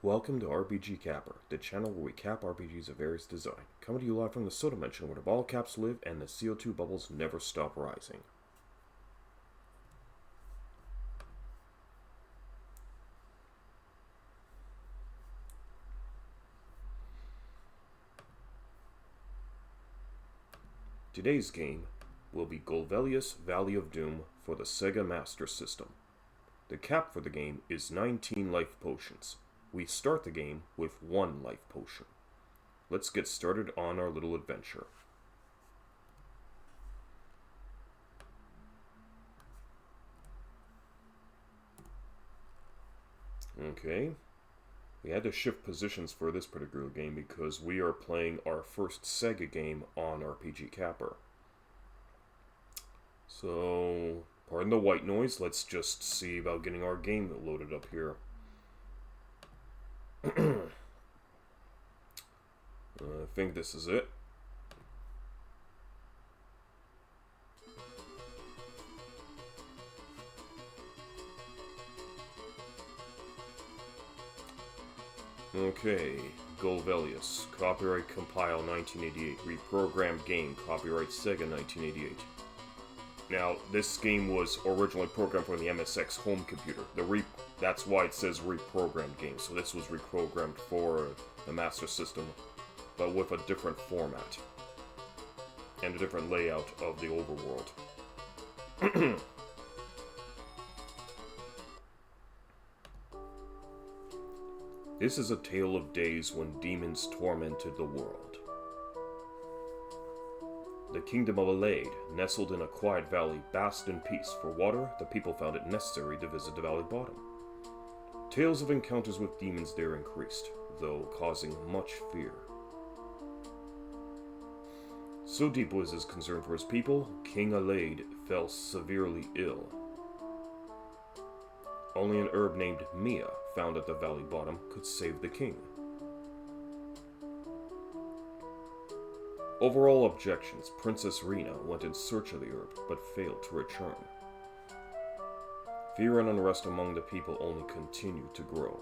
Welcome to RPG Capper, the channel where we cap RPGs of various design. Coming to you live from the Soda Dimension where the ball caps live and the CO2 bubbles never stop rising. Today's game will be Golvellius Valley of Doom for the Sega Master System. The cap for the game is 19 life potions. We start the game with 1 life potion. Let's get started on our little adventure. Okay. We had to shift positions for this particular game because we are playing our first Sega game on RPG Capper. So, pardon the white noise, let's just see about getting our game loaded up here. I think this is it. Okay, Golvellius, copyright compile 1988, reprogrammed game, copyright Sega 1988. Now, this game was originally programmed for the MSX home computer. That's why it says reprogrammed game. So this was reprogrammed for the Master System, but with a different format and a different layout of the overworld. This is a tale of days when demons tormented the world. The kingdom of Alade, nestled in a quiet valley, basked in peace. For water, the people found it necessary to visit the valley bottom. Tales of encounters with demons there increased, though causing much fear. So deep was his concern for his people, King Alade fell severely ill. Only an herb named Mia, found at the valley bottom, could save the king. Over all objections, Princess Rena went in search of the herb, but failed to return. Fear and unrest among the people only continued to grow.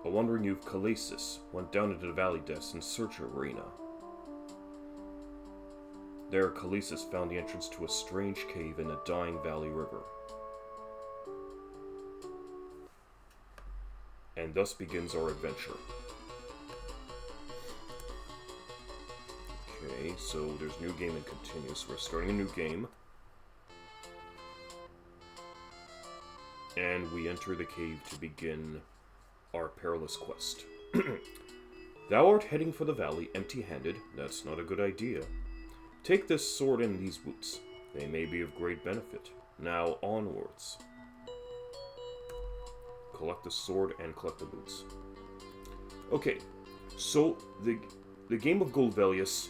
A wandering youth, Golvellius, went down into the valley depths in search of Rena. There, Golvellius found the entrance to a strange cave in a dying valley river. And thus begins our adventure. Okay, so there's new game and continues. We're starting a new game. And we enter the cave to begin our perilous quest. Thou art heading for the valley empty-handed. That's not a good idea. Take this sword and these boots. They may be of great benefit. Now onwards. Collect the sword and collect the boots. Okay, so the game of Golvellius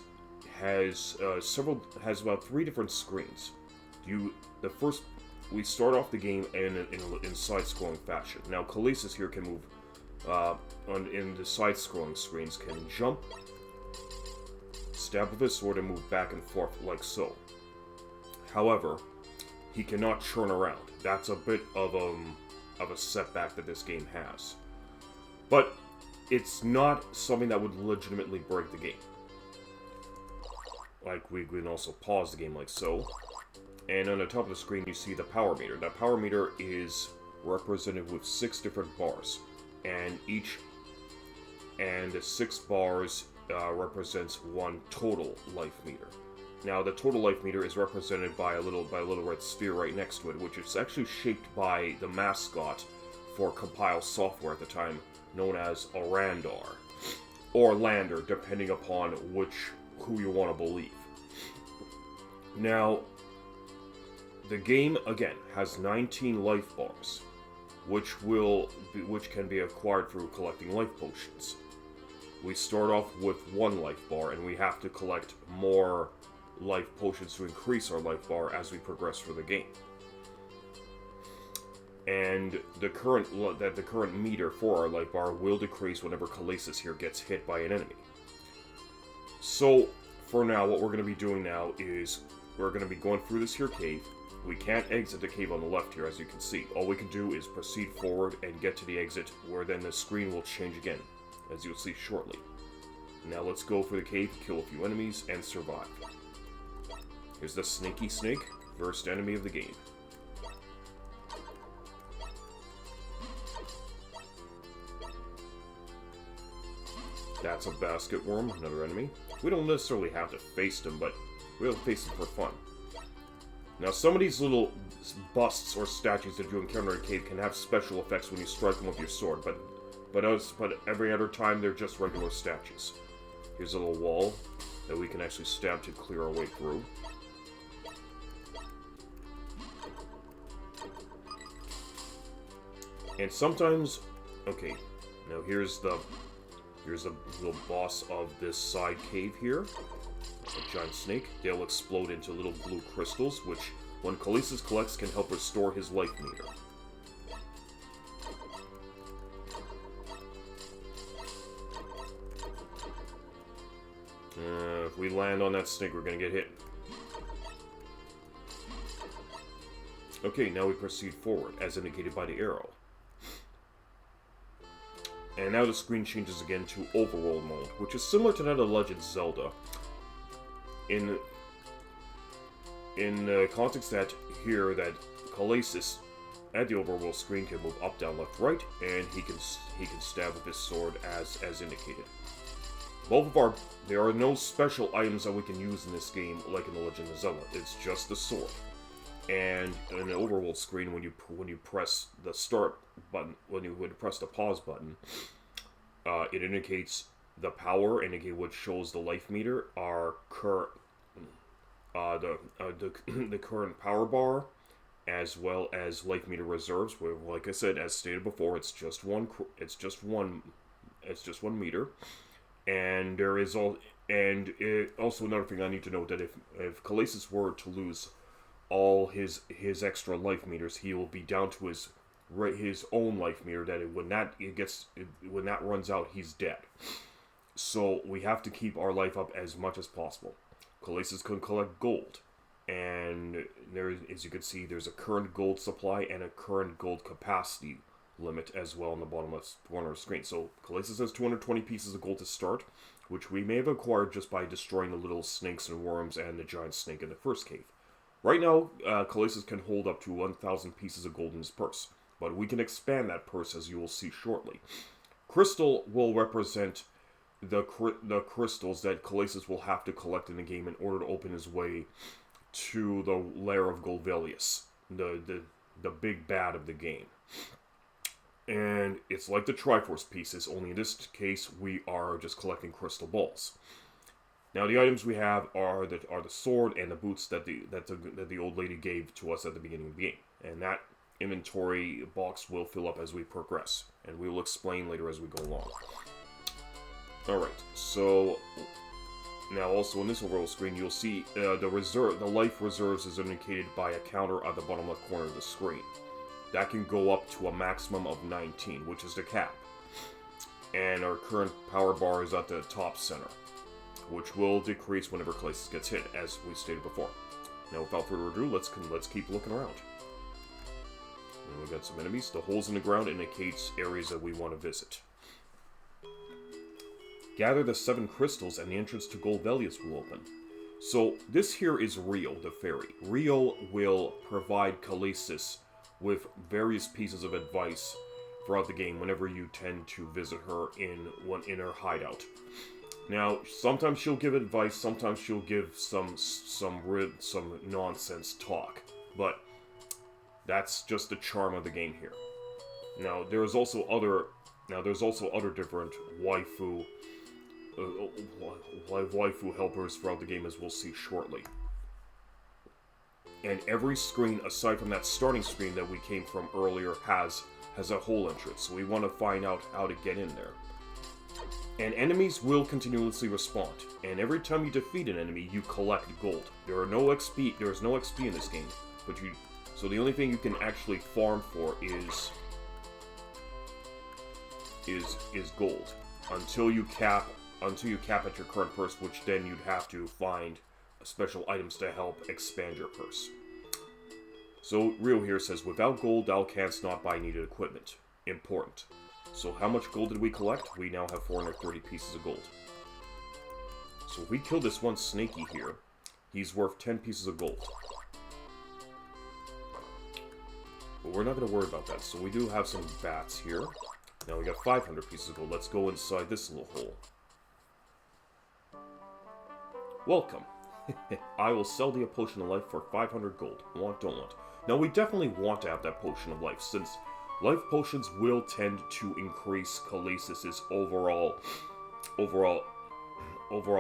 has about 3 different screens. We start off the game in side-scrolling fashion. Now Golvellius here can move in the side-scrolling screens, can jump, stab with his sword, and move back and forth like so. However, he cannot turn around. That's a bit of a setback that this game has. But it's not something that would legitimately break the game. Like, we can also pause the game like so. And on the top of the screen you see the power meter. That power meter is represented with 6 different bars. And the 6 bars represents 1 total life meter. Now, the total life meter is represented by a little red sphere right next to it, which is actually shaped by the mascot for Compile software at the time, known as a Randar, or Lander, depending upon who you want to believe. Now, the game again has 19 life bars, which can be acquired through collecting life potions. We start off with 1 life bar, and we have to collect more life potions to increase our life bar as we progress through the game. And the current meter for our life bar will decrease whenever Golvellius here gets hit by an enemy. So, for now, what we're going to be doing now is we're going to be going through this here cave. We can't exit the cave on the left here, as you can see. All we can do is proceed forward and get to the exit, where then the screen will change again, as you'll see shortly. Now let's go for the cave, kill a few enemies, and survive. Here's the Snaky Snake, first enemy of the game. That's a basket worm, another enemy. We don't necessarily have to face them, but we'll face them for fun. Now, some of these little busts or statues that you encounter in a cave can have special effects when you strike them with your sword, but every other time they're just regular statues. Here's a little wall that we can actually stab to clear our way through. And sometimes, okay, now here's a little boss of this side cave here. A giant snake. They'll explode into little blue crystals, which, when Golvellius collects, can help restore his life meter. If we land on that snake, we're gonna get hit. Okay, now we proceed forward, as indicated by the arrow. And now the screen changes again to overworld mode, which is similar to that of Legend of Zelda. In the context that here, that Golvellius at the overworld screen can move up, down, left, right, and he can stab with his sword as indicated. There are no special items that we can use in this game like in the Legend of Zelda. It's just the sword. And in the overworld screen, when you press the start button, when you press the pause button, it indicates the power, which shows the life meter, our current the current power bar, as well as life meter reserves. Where, like I said, as stated before, it's just one meter, and there is also another thing I need to note, that if Golvellius were to lose all his extra life meters, he will be down to his own life meter. That when that runs out, he's dead. So we have to keep our life up as much as possible. Golvellius can collect gold, and there, as you can see, there's a current gold supply and a current gold capacity limit as well in the bottom left corner of the screen. So Golvellius has 220 pieces of gold to start, which we may have acquired just by destroying the little snakes and worms and the giant snake in the first cave. Right now, Golvellius can hold up to 1,000 pieces of gold in his purse, but we can expand that purse, as you will see shortly. Crystal will represent the crystals that Golvellius will have to collect in the game in order to open his way to the lair of Golvellius, the big bad of the game. And it's like the Triforce pieces, only in this case we are just collecting crystal balls. Now the items we have are the sword and the boots that the old lady gave to us at the beginning of the game, and that inventory box will fill up as we progress, and we will explain later as we go along. Alright, so now also in this overall screen you'll see the life reserves is indicated by a counter at the bottom left corner of the screen. That can go up to a maximum of 19, which is the cap. And our current power bar is at the top center, which will decrease whenever Golvellius gets hit, as we stated before. Now without further ado, let's keep looking around. And we've got some enemies. The holes in the ground indicates areas that we want to visit. Gather the 7 crystals and the entrance to Golvellius will open. So this here is Rio, the fairy. Rio will provide Golvellius with various pieces of advice throughout the game whenever you tend to visit her in her hideout. Now, sometimes she'll give advice, sometimes she'll give some nonsense talk, but that's just the charm of the game here. Now, there's also other different waifu helpers throughout the game, as we'll see shortly. And every screen, aside from that starting screen that we came from earlier, has a hole entrance, so we want to find out how to get in there. And enemies will continuously respawn, and every time you defeat an enemy, you collect gold. There is no XP in this game, so the only thing you can actually farm for is gold until you cap at your current purse, which then you'd have to find special items to help expand your purse. So Rio here says, without gold, thou canst not buy needed equipment. Important. So how much gold did we collect? We now have 430 pieces of gold. So if we kill this one snaky here, he's worth 10 pieces of gold. But we're not going to worry about that. So we do have some bats here. Now we got 500 pieces of gold. Let's go inside this little hole. Welcome. I will sell thee a potion of life for 500 gold. Want, don't want. Now we definitely want to have that potion of life, since life potions will tend to increase Khalees's overall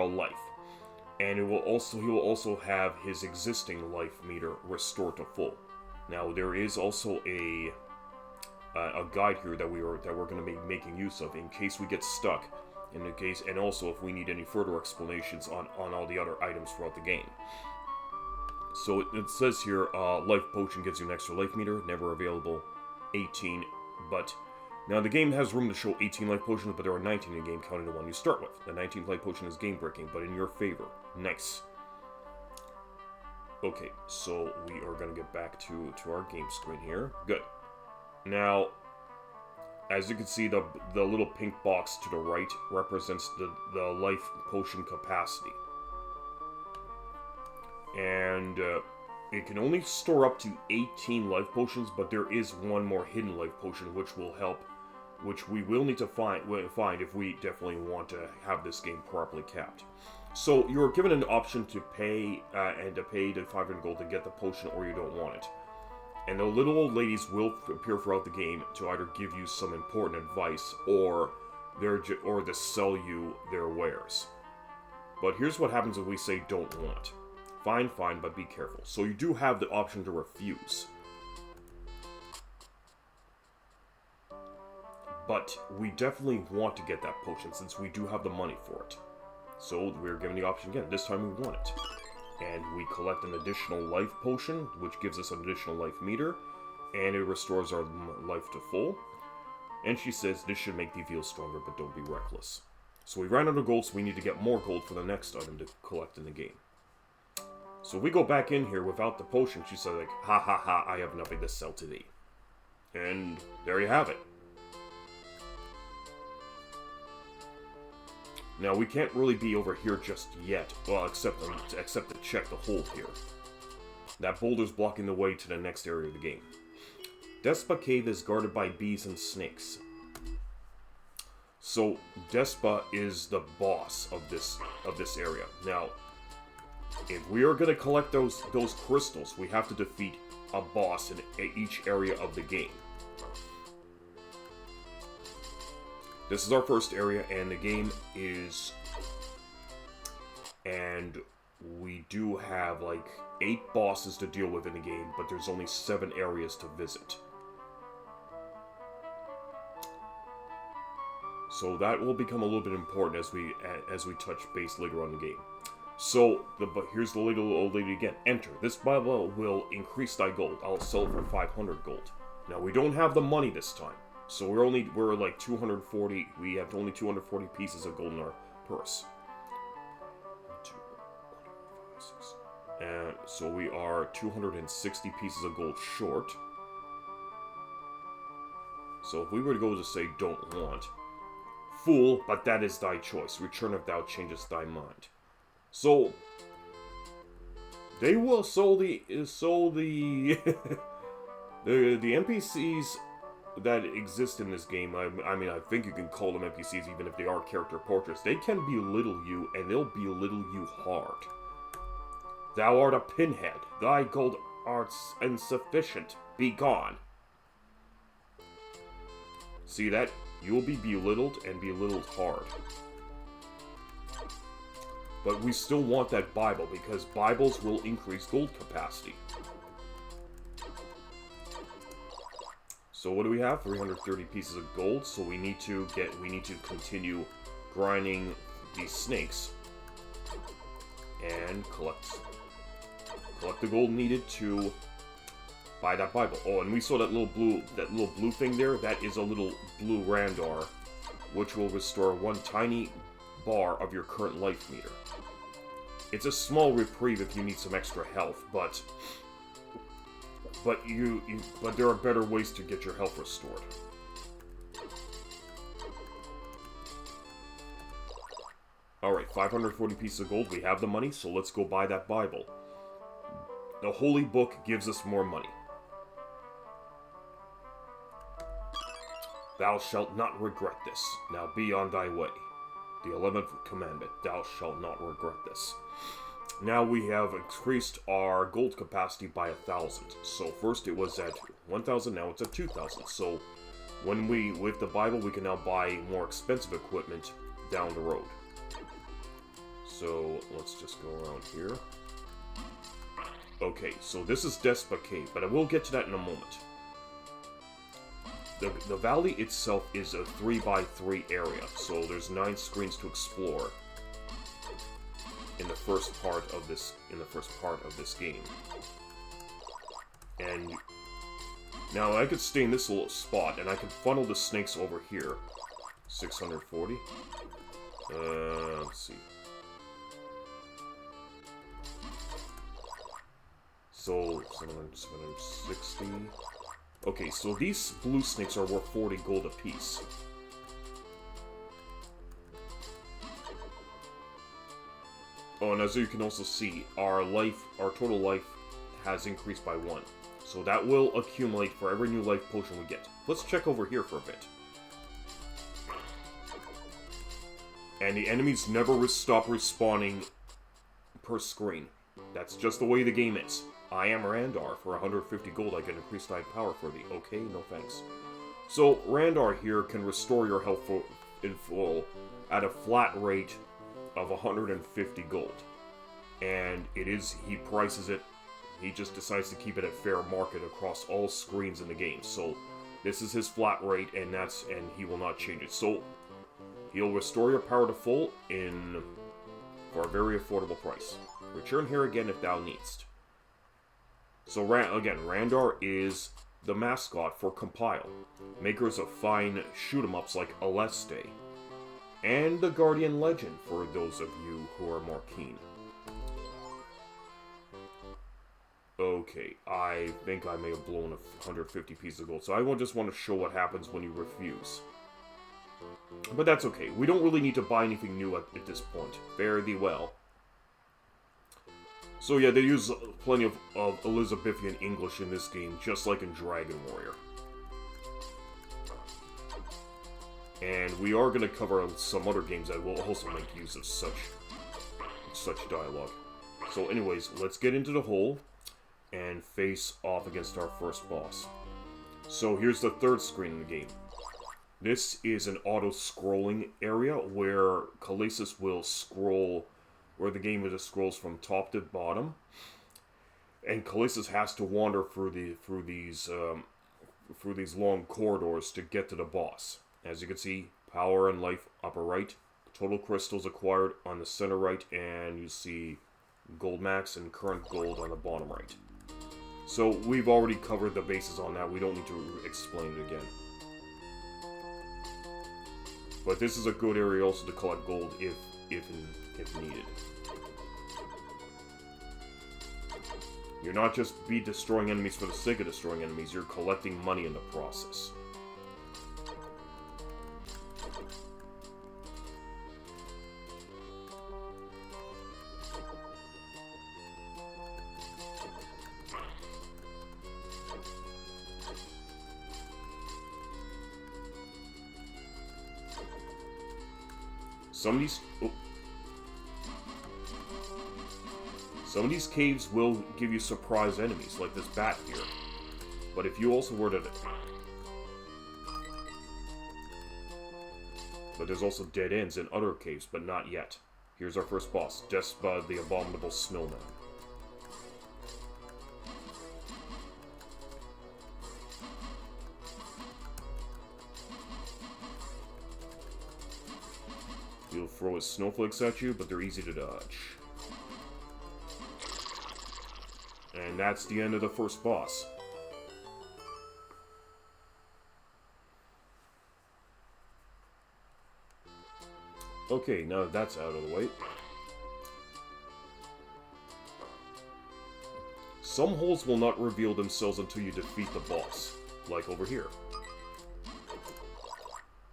life. And he will also have his existing life meter restored to full. Now there is also a guide here that we're going to be making use of in case we get stuck, and also if we need any further explanations on all the other items throughout the game. So it says here, life potion gives you an extra life meter, never available, 18, but now the game has room to show 18 life potions, but there are 19 in the game counting the one you start with. The 19th life potion is game breaking, but in your favor. Nice. Okay, so we are going to get back to our game screen here. Good. Now, as you can see, the little pink box to the right represents the life potion capacity. And it can only store up to 18 life potions, but there is one more hidden life potion which will help, which we will need to find if we definitely want to have this game properly capped. So you're given an option to pay the 500 gold to get the potion, or you don't want it. And the little old ladies will appear throughout the game to either give you some important advice or to sell you their wares. But here's what happens if we say don't want. Fine, but be careful. So you do have the option to refuse. But we definitely want to get that potion since we do have the money for it. So we're given the option again. This time we want it. And we collect an additional life potion, which gives us an additional life meter, and it restores our life to full. And she says, this should make thee feel stronger, but don't be reckless. So we ran out of gold, so we need to get more gold for the next item to collect in the game. So we go back in here without the potion. She said, like, ha ha ha, I have nothing to sell to thee. And there you have it. Now, we can't really be over here just yet, well, except to check the hole here. That boulder's blocking the way to the next area of the game. Despa Cave is guarded by bees and snakes. So, Despa is the boss of this area. Now, if we are going to collect those crystals, we have to defeat a boss in each area of the game. This is our first area, and the game is... And we do have, like, 8 bosses to deal with in the game, but there's only 7 areas to visit. So that will become a little bit important as we touch base later on in the game. So, here's the little old lady again. Enter. This Bible will increase thy gold. I'll sell it for 500 gold. Now, we don't have the money this time. So we're like 240, we have only 240 pieces of gold in our purse. 2, 1, 5, 6. So we are 260 pieces of gold short. So if we were to go to say don't want, fool, but that is thy choice. Return if thou changest thy mind. So they will the NPCs that exist in this game, I mean, I think you can call them NPCs even if they are character portraits. They can belittle you, and they'll belittle you hard. Thou art a pinhead. Thy gold art insufficient. Be gone. See that? You will be belittled, and belittled hard. But we still want that Bible, because Bibles will increase gold capacity. So what do we have? 330 pieces of gold. So we need to continue grinding these snakes and collect the gold needed to buy that Bible. Oh, and we saw that little blue thing there. That is a little blue Randar, which will restore 1 tiny bar of your current life meter. It's a small reprieve if you need some extra health, but but but there are better ways to get your health restored. Alright, 540 pieces of gold. We have the money, so let's go buy that Bible. The Holy Book gives us more money. Thou shalt not regret this. Now be on thy way. The 11th commandment. Thou shalt not regret this. Now we have increased our gold capacity by 1,000. So first it was at 1,000, now it's at 2,000. So with the Bible, we can now buy more expensive equipment down the road. So let's just go around here. Okay, so this is Despa Cave, but I will get to that in a moment. The valley itself is a 3x3 area, so there's 9 screens to explore in the first part of this game. And now I could stay in this little spot, and I could funnel the snakes over here. 640. Let's see. So 760. Okay, so these blue snakes are worth 40 gold apiece. Oh, and as you can also see, our total life has increased by 1. So that will accumulate for every new life potion we get. Let's check over here for a bit. And the enemies never stop respawning per screen. That's just the way the game is. I am Randar. For 150 gold, I get increased eye power for thee. Okay, no thanks. So, Randar here can restore your health in full at a flat rate of 150 gold. And he prices it, he just decides to keep it at fair market across all screens in the game. So, this is his flat rate, and he will not change it. So, he'll restore your power to full for a very affordable price. Return here again if thou needst. So again, Randar is the mascot for Compile, makers of fine shoot-em-ups like Aleste, and the Guardian Legend for those of you who are more keen. Okay, I think I may have blown 150 pieces of gold, so I just want to show what happens when you refuse. But that's okay, we don't really need to buy anything new at this point. Fare thee well. So yeah, they use plenty of Elizabethan English in this game, just like in Dragon Warrior. And we are going to cover some other games that will also make use of such dialogue. So anyways, let's get into the hole and face off against our first boss. So here's the third screen in the game. This is an auto-scrolling area where Calasis will scroll, where the game just scrolls from top to bottom, and Calasis has to wander through these long corridors to get to the boss. As you can see, power and life upper right, total crystals acquired on the center right, and you see gold max and current gold on the bottom right. So we've already covered the bases on that. We don't need to explain it again. But this is a good area also to collect gold if needed. You're not just destroying enemies for the sake of destroying enemies, you're collecting money in the process. Some of these caves will give you surprise enemies, like this bat here. But if you also were to... But there's also dead ends in other caves, but not yet. Here's our first boss, Despa the Abominable Snowman. He'll throw his snowflakes at you, but they're easy to dodge. And that's the end of the first boss. Okay, now that that's out of the way. some holes will not reveal themselves until you defeat the boss, like over here.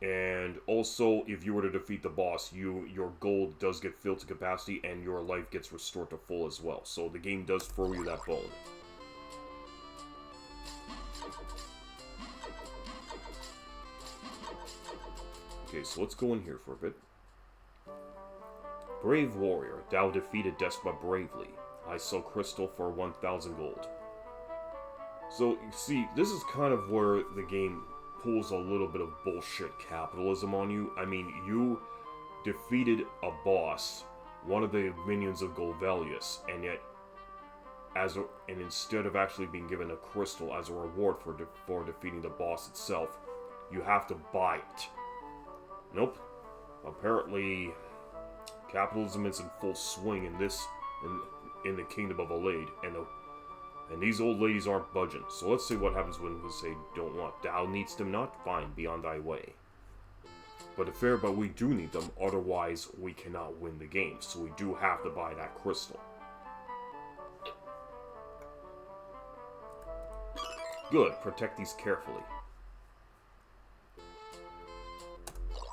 And also, if you were to defeat the boss, your gold does get filled to capacity, and your life gets restored to full as well. So the game does throw you that bone. Okay, so let's go in here for a bit. Brave warrior, thou defeated Despot bravely. I sell crystal for 1,000 gold. So, you see, this is kind of where the game pulls a little bit of bullshit capitalism on you. I mean, you defeated a boss, one of the minions of Golvellius, and yet, and instead of actually being given a crystal as a reward for defeating the boss itself, you have to buy it. Nope. Apparently, capitalism is in full swing in in the kingdom of Alade, and these old ladies aren't budging. So let's see what happens when we say don't want. Thou needst them not? Fine, be on thy way. But we do need them, otherwise we cannot win the game. So we do have to buy that crystal. Good, protect these carefully.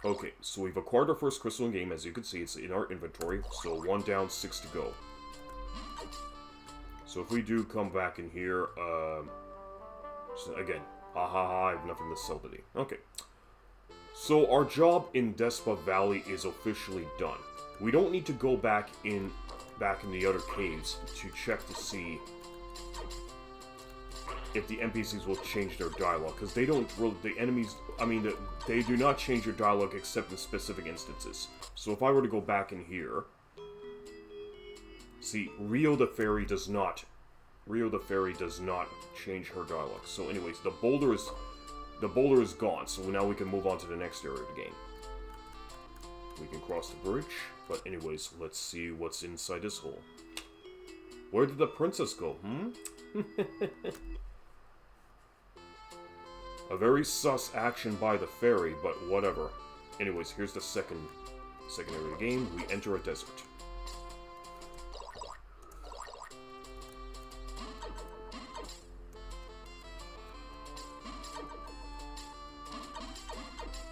Okay, so we've acquired our first crystal in game. As you can see, it's in our inventory. So 1 down, 6 to go. So if we do come back in here, so again, I have nothing to sell today. Okay. So our job in Despot Valley is officially done. We don't need to go back in the other caves to check to see if the NPCs will change their dialogue, because they don't really, they do not change their dialogue except in specific instances. So if I were to go back in here, see, Rio the Fairy does not change her dialogue. So anyways, the boulder is gone, so now we can move on to the next area of the game. We can cross the bridge, but anyways, let's see what's inside this hole. Where did the princess go, A very sus action by the fairy, but whatever. Anyways, here's the second area of the game. We enter a desert.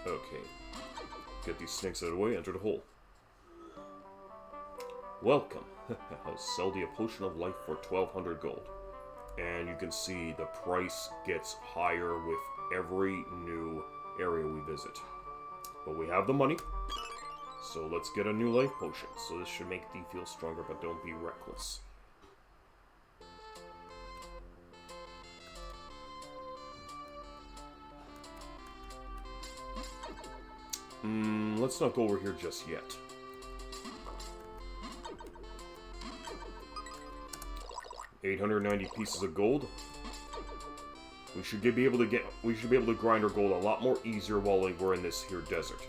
Okay. Get these snakes out of the way, enter the hole. Welcome. I'll sell thee a potion of life for 1,200 gold. And you can see the price gets higher with every new area we visit. But we have the money, so let's get a new life potion. So this should make thee feel stronger, but don't be reckless. Let's not go over here just yet. $890 pieces of gold. We should be able to grind our gold a lot more easier while we're in this here desert.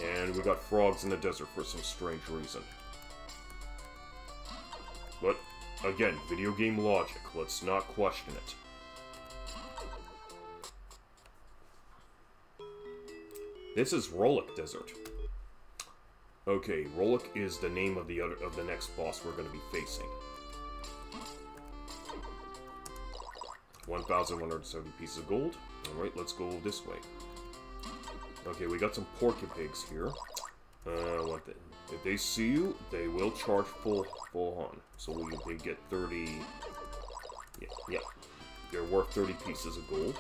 And we got frogs in the desert for some strange reason. But again, video game logic. Let's not question it. This is Rollick Desert. Okay, Rollick is the name of the next boss we're going to be facing. 1,170 pieces of gold. Alright, let's go this way. Okay, we got some porcupigs here. If they see you, they will charge full on. So they get 30... Yeah. They're worth 30 pieces of gold.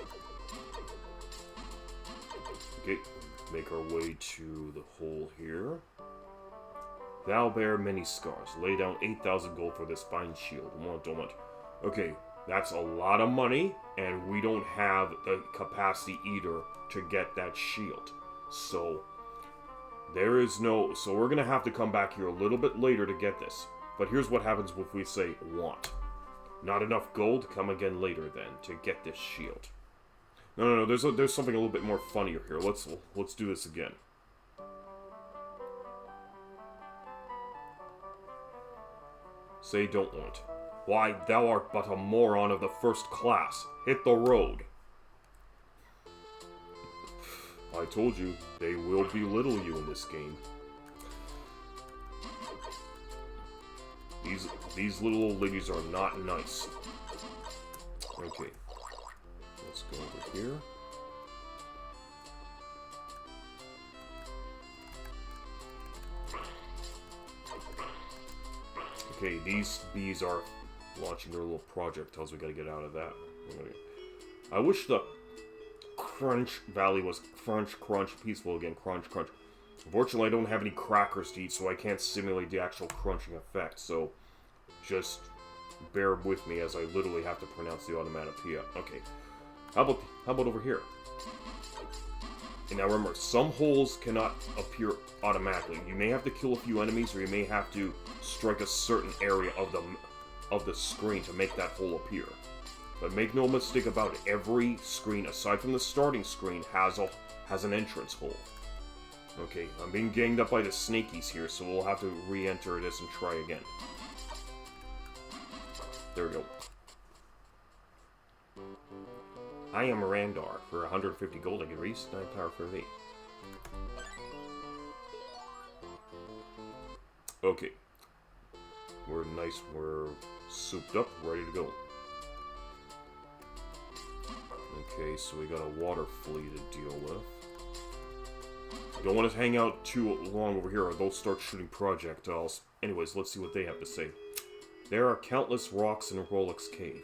Okay, make our way to the hole here. Thou bear many scars. Lay down 8,000 gold for this fine shield. Don't want. Okay, that's a lot of money, and we don't have the capacity either to get that shield. So, so we're gonna have to come back here a little bit later to get this. But here's what happens if we say want. Not enough gold, come again later then, to get this shield. No, there's something a little bit more funnier here. Let's do this again. Say don't want. Why, thou art but a moron of the first class. Hit the road. I told you, they will belittle you in this game. These little old ladies are not nice. Okay. Let's go over here. Okay, these bees are launching their little projectiles. We gotta get out of that. I wish the Crunch Valley was crunch, crunch, peaceful again. Crunch, crunch. Unfortunately, I don't have any crackers to eat, so I can't simulate the actual crunching effect. So, just bear with me as I literally have to pronounce the onomatopoeia. Okay. How about over here? And now remember, some holes cannot appear automatically. You may have to kill a few enemies, or you may have to strike a certain area of the screen to make that hole appear. But make no mistake about it, every screen, aside from the starting screen, has an entrance hole. Okay, I'm being ganged up by the snakies here, so we'll have to re-enter this and try again. There we go. I am Randar. For 150 gold, I can reach 9 power for 8. Okay. We're nice, we're souped up, ready to go. Okay, so we got a water flea to deal with. Don't want to hang out too long over here or they'll start shooting projectiles. Anyways, let's see what they have to say. There are countless rocks in Rolix Cave.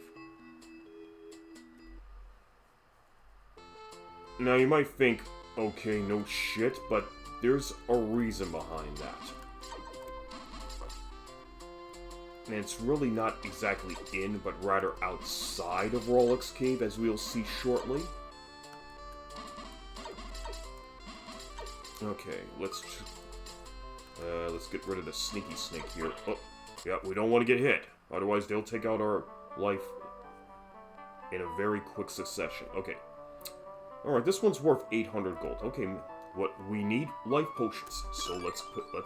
Now you might think, okay, no shit, but there's a reason behind that. And it's really not exactly in, but rather outside of Rolix Cave, as we'll see shortly. Okay, let's get rid of the sneaky snake here. Oh, yeah, we don't want to get hit. Otherwise, they'll take out our life in a very quick succession. Okay. Alright, this one's worth 800 gold. Okay, what we need life potions. So let's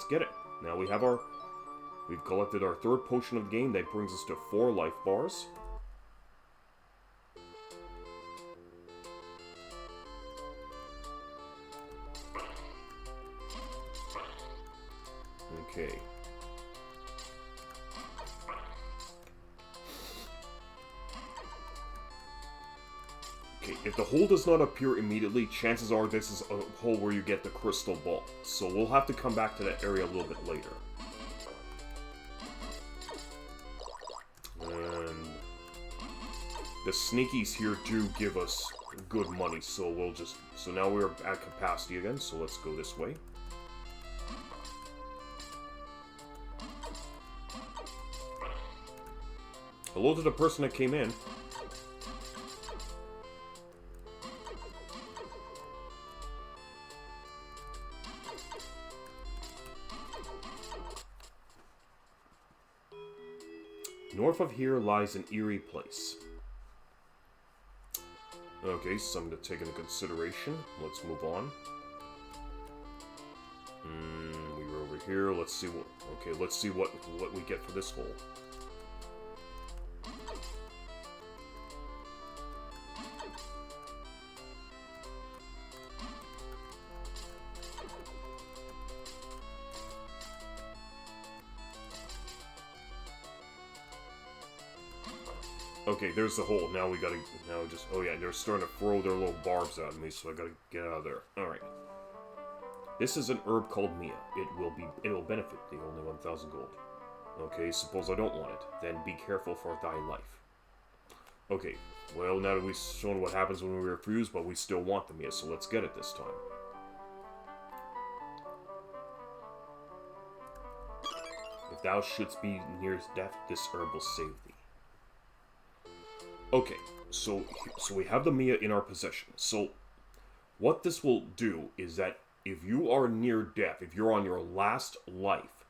get it. Now we've collected our third potion of the game. That brings us to 4 life bars. Okay. Okay, if the hole does not appear immediately, chances are this is a hole where you get the crystal ball. So we'll have to come back to that area a little bit later. And the sneakies here do give us good money, so so now we're at capacity again, so let's go this way. Hello to the person that came in. North of here lies an eerie place. Okay, something to take into consideration. Let's move on. We were over here. Let's see what. Okay, let's see what we get for this hole. Okay, there's the hole. Now we gotta, oh yeah, they're starting to throw their little barbs at me, so I gotta get out of there. Alright. This is an herb called Mia. It will benefit thee, only 1,000 gold. Okay, suppose I don't want it. Then be careful for thy life. Okay, well, now that we've shown what happens when we refuse, but we still want the Mia, so let's get it this time. If thou shouldst be near death, this herb will save thee. Okay, so we have the Mia in our possession. So, what this will do is that if you are near death, if you're on your last life,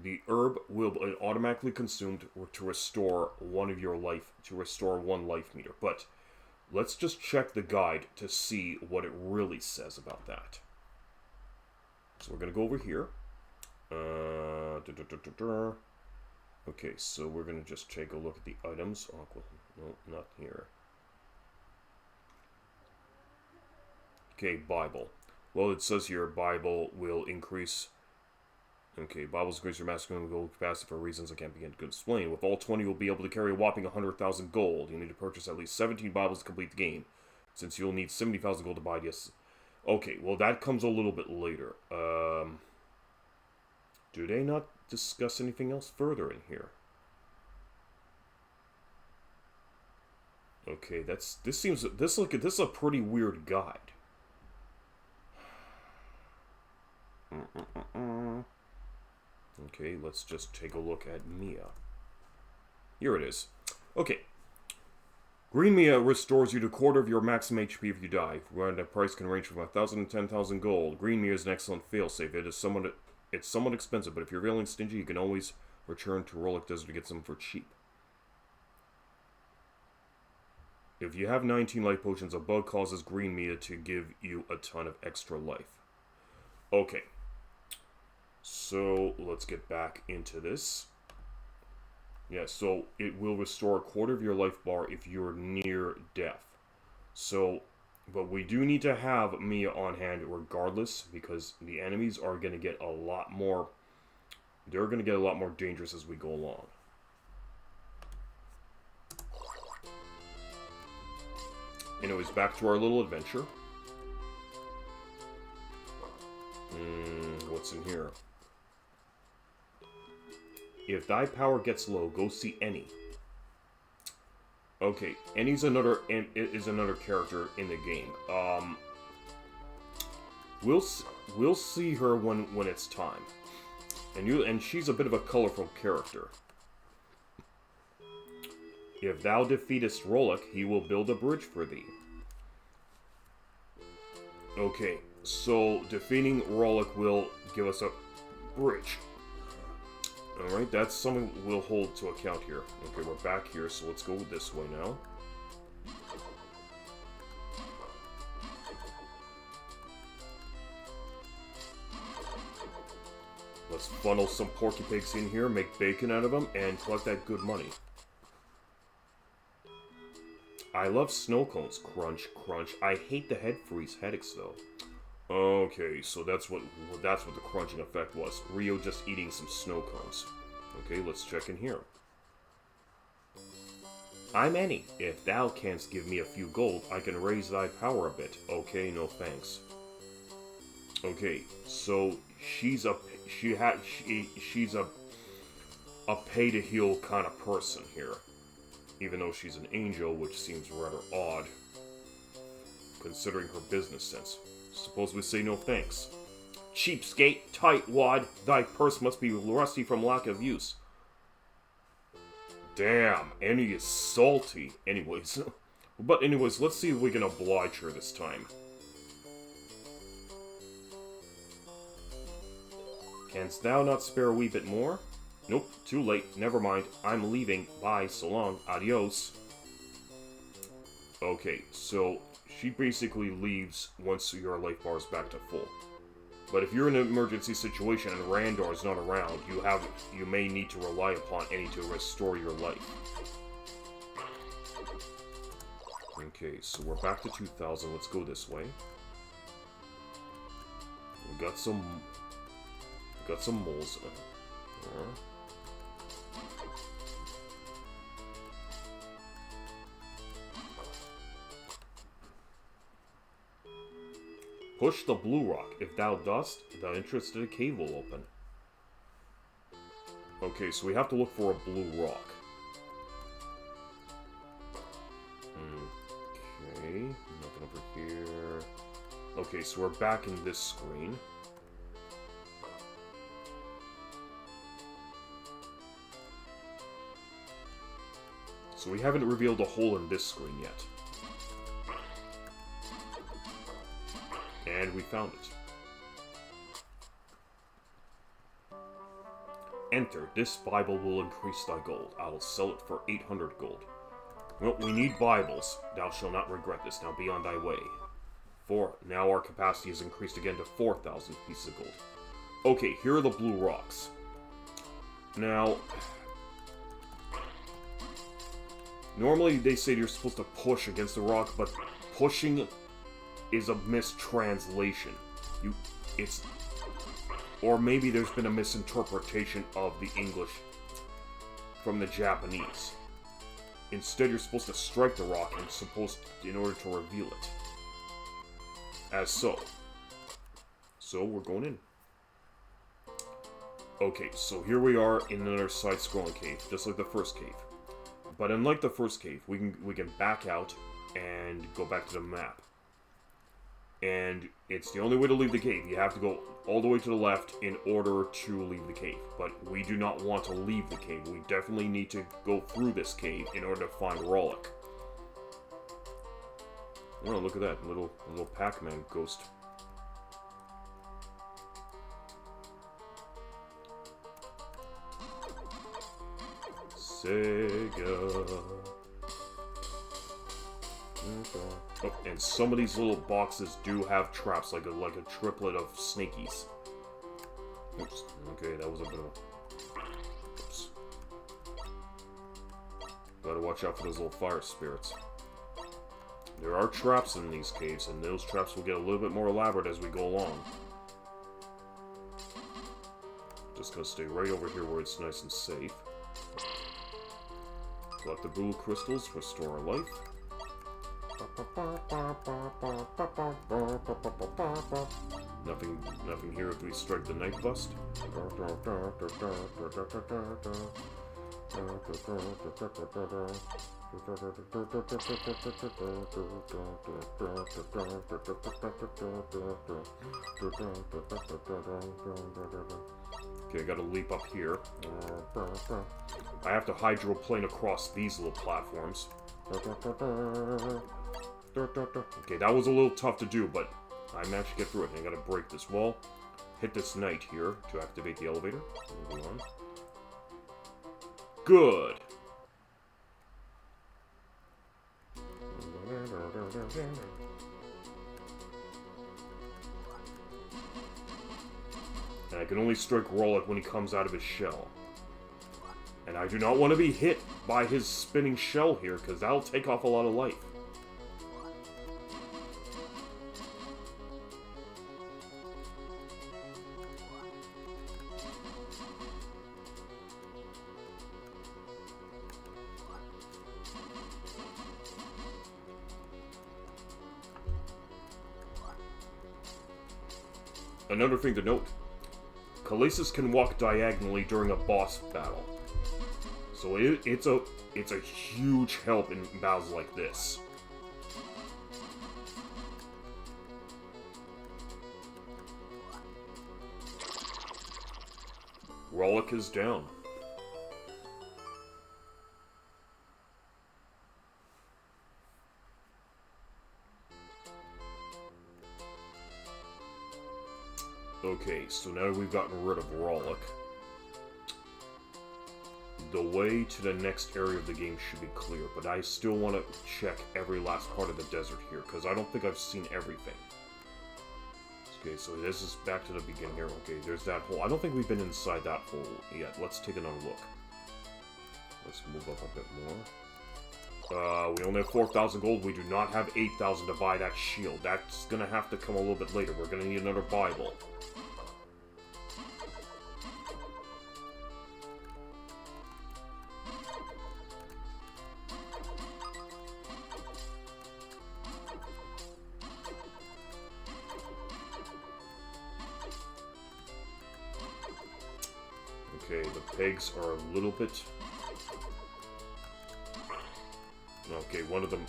the herb will be automatically consumed to restore one life meter. But let's just check the guide to see what it really says about that. So we're gonna go over here. Okay, so we're gonna just take a look at the items. Oh, no, not here. Okay, Bible. Well, it says here Bible will increase Okay, Bibles increase your masculine gold capacity for reasons I can't begin to explain. With all 20, you'll be able to carry a whopping 100,000 gold. You'll need to purchase at least 17 Bibles to complete the game, since you'll need 70,000 gold to buy this. Okay, well that comes a little bit later. Do they not discuss anything else further in here? Okay, this is a pretty weird guide. Okay, let's just take a look at Mia. Here it is. Okay. Green Mia restores you to a quarter of your maximum HP if you die. The price can range from 1,000 to 10,000 gold. Green Mia is an excellent failsafe. It's somewhat expensive, but if you're feeling stingy, you can always return to Rollick Desert to get some for cheap. If you have 19 life potions, a bug causes Green Mia to give you a ton of extra life. Okay. So, let's get back into this. Yeah, so it will restore a quarter of your life bar if you're near death. So, but we do need to have Mia on hand regardless, because the enemies are going to get a lot more... They're going to get a lot more dangerous as we go along. Anyways, back to our little adventure. What's in here? If thy power gets low, go see Annie. Okay, Annie's another character in the game. We'll see her when it's time. And she's a bit of a colorful character. If thou defeatest Rollick, he will build a bridge for thee. Okay, so defeating Rollick will give us a bridge. Alright, that's something we'll hold to account here. Okay, we're back here, so let's go this way now. Let's funnel some porky pigs in here, make bacon out of them, and collect that good money. I love snow cones. Crunch, crunch. I hate the head freeze headaches, though. Okay, so that's what the crunching effect was. Rio just eating some snow cones. Okay, let's check in here. I'm Annie. If thou canst give me a few gold, I can raise thy power a bit. Okay, no thanks. Okay, so she's a pay to heal kind of person here. Even though she's an angel, which seems rather odd, considering her business sense. Suppose we say no thanks. Cheapskate, tightwad, thy purse must be rusty from lack of use. Damn, Annie is salty. Anyways, let's see if we can oblige her this time. Canst thou not spare a wee bit more? Nope, too late. Never mind. I'm leaving. Bye. So long. Adios. Okay, so she basically leaves once your life bar is back to full. But if you're in an emergency situation and Randor is not around, you may need to rely upon Annie to restore your life. Okay, so we're back to 2,000. Let's go this way. We got some moles. Push the blue rock. If thou dost, the entrance to the cave will open. Okay, so we have to look for a blue rock. Okay, nothing over here. Okay, so we're back in this screen. So we haven't revealed a hole in this screen yet. And we found it. Enter. This Bible will increase thy gold. I will sell it for 800 gold. Well, we need Bibles. Thou shalt not regret this. Now be on thy way. Now our capacity is increased again to 4,000 pieces of gold. Okay, here are the blue rocks. Now, normally they say you're supposed to push against the rock, but pushing is a mistranslation. Or maybe there's been a misinterpretation of the English from the Japanese. Instead, you're supposed to strike the rock in order to reveal it. As so. So, we're going in. Okay, so here we are in another side-scrolling cave, just like the first cave. But unlike the first cave, we can back out and go back to the map. And it's the only way to leave the cave. You have to go all the way to the left in order to leave the cave. But we do not want to leave the cave. We definitely need to go through this cave in order to find Rollick. Oh, look at that. Little Pac-Man ghost. Sega. Oh, and some of these little boxes do have traps, like a triplet of snakies. Oops. Okay, that was a bit of a... Oops. Gotta watch out for those little fire spirits. There are traps in these caves, and those traps will get a little bit more elaborate as we go along. Just gonna stay right over here where it's nice and safe. Collect the blue crystals, restore our life. Nothing here if we strike the night bust. Okay, I gotta leap up here. I have to hydroplane across these little platforms. Okay, that was a little tough to do, but I managed to get through it. I gotta break this wall, hit this knight here to activate the elevator. Moving on. Good! And I can only strike Rollick when he comes out of his shell. And I do not want to be hit by his spinning shell here, because that'll take off a lot of life. Another thing to note, Kalasis can walk diagonally during a boss battle. So it's a huge help in battles like this. Rollick is down. Okay, so now we've gotten rid of Rollick. The way to the next area of the game should be clear, but I still want to check every last part of the desert here, because I don't think I've seen everything. Okay, so this is back to the beginning here. Okay, there's that hole. I don't think we've been inside that hole yet. Let's take another look. Let's move up a bit more. We only have 4,000 gold. We do not have 8,000 to buy that shield. That's gonna have to come a little bit later. We're gonna need another Bible. Okay, the pigs are a little bit... Okay, one of them...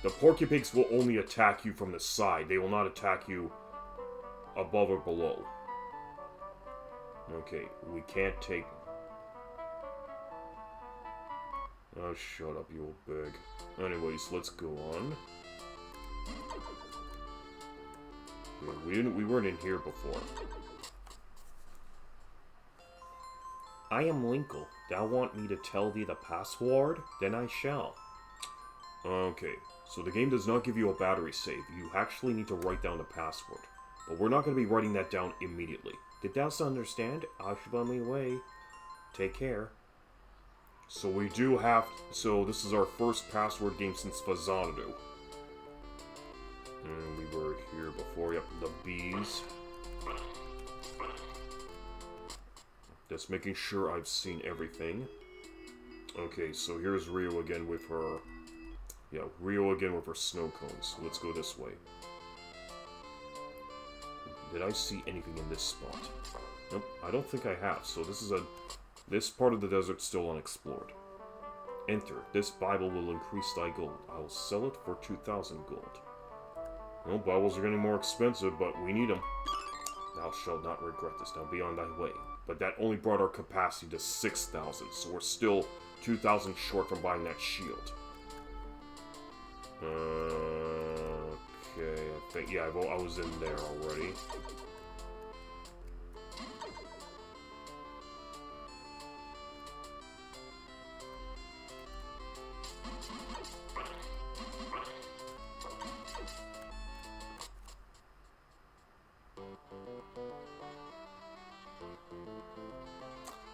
The porcupines will only attack you from the side. They will not attack you above or below. Okay, we can't take... Oh, shut up, you old pig. Anyways, let's go on. Yeah, we weren't in here before. I am Linkle. Thou want me to tell thee the password? Then I shall. Okay, so the game does not give you a battery save. You actually need to write down the password. But we're not going to be writing that down immediately. Did thou understand? I shall on my way. Take care. So we do have... So this is our first password game since Fazanadu. And we were here before. Yep, the bees. Just making sure I've seen everything. Okay, so here's Rio again with her... Yeah, Rio again with her snow cones. Let's go this way. Did I see anything in this spot? Nope, I don't think I have. So this part of the desert's still unexplored. Enter. This Bible will increase thy gold. I will sell it for 2,000 gold. Well, Bibles are getting more expensive, but we need them. Thou shalt not regret this. Now be on thy way. But that only brought our capacity to 6,000, so we're still 2,000 short from buying that shield. Okay, I think, yeah, I was in there already.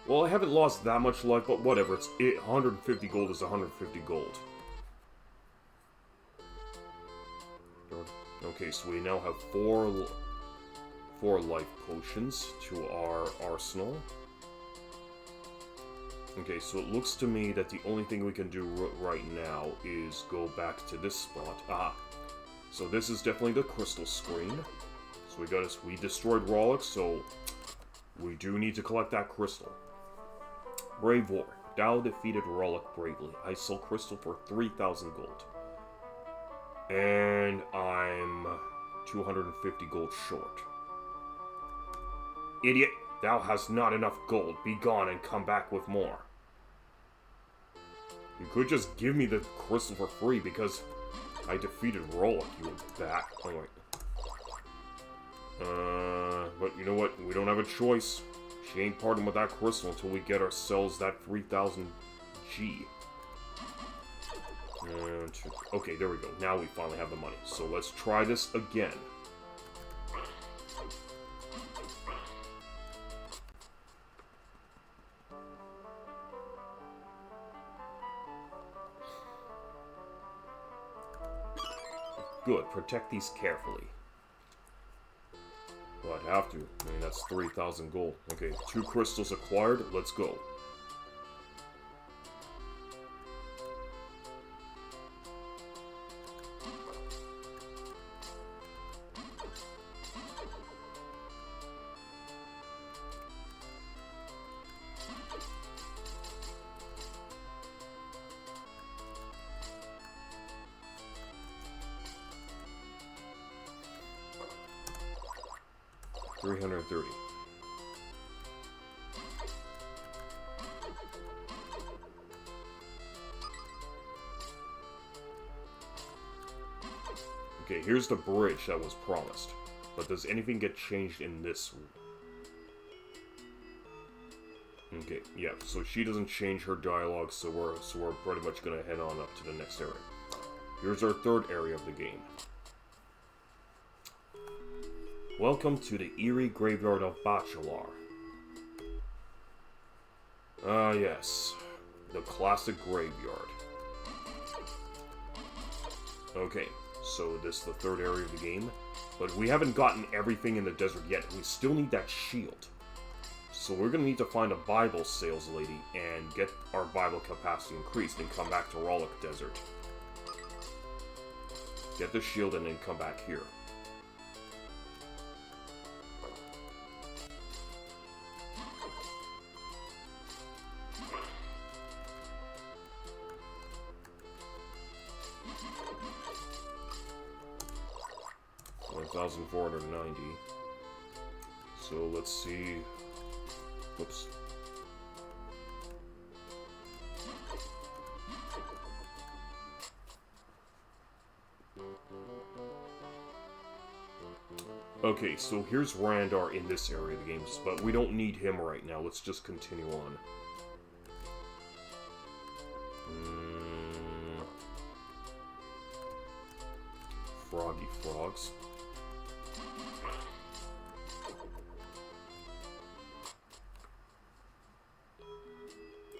Well, I haven't lost that much luck, but whatever. 150 gold is 150 gold. Okay, so we now have four life potions to our arsenal. Okay, so it looks to me that the only thing we can do right now is go back to this spot. Ah, so this is definitely the crystal screen. So we destroyed Rollick, so we do need to collect that crystal. Brave War. Thou defeated Rollick bravely. I sold crystal for 3,000 gold. And I'm 250 gold short. Idiot! Thou hast not enough gold. Be gone and come back with more. You could just give me the crystal for free because I defeated Rollick, you bat. Oh, wait. But you know what? We don't have a choice. She ain't parting with that crystal until we get ourselves that 3,000 G. Okay, there we go. Now we finally have the money. So let's try this again. Good. Protect these carefully. Well, I'd have to. I mean, that's 3,000 gold. Okay, 2 crystals acquired. Let's go. $330. Okay, here's the bridge that was promised. But does anything get changed in this one? Okay, yeah, so she doesn't change her dialogue, so we're pretty much gonna head on up to the next area. Here's our third area of the game. Welcome to the eerie graveyard of Bachelor. Ah, yes. The classic graveyard. Okay, so this is the third area of the game. But we haven't gotten everything in the desert yet. We still need that shield. So we're going to need to find a Bible sales lady and get our Bible capacity increased and come back to Rollick Desert. Get the shield and then come back here. $1,490. So let's see. Oops. Okay, so here's Randar in this area of the games, but we don't need him right now. Let's just continue on. Froggy frogs.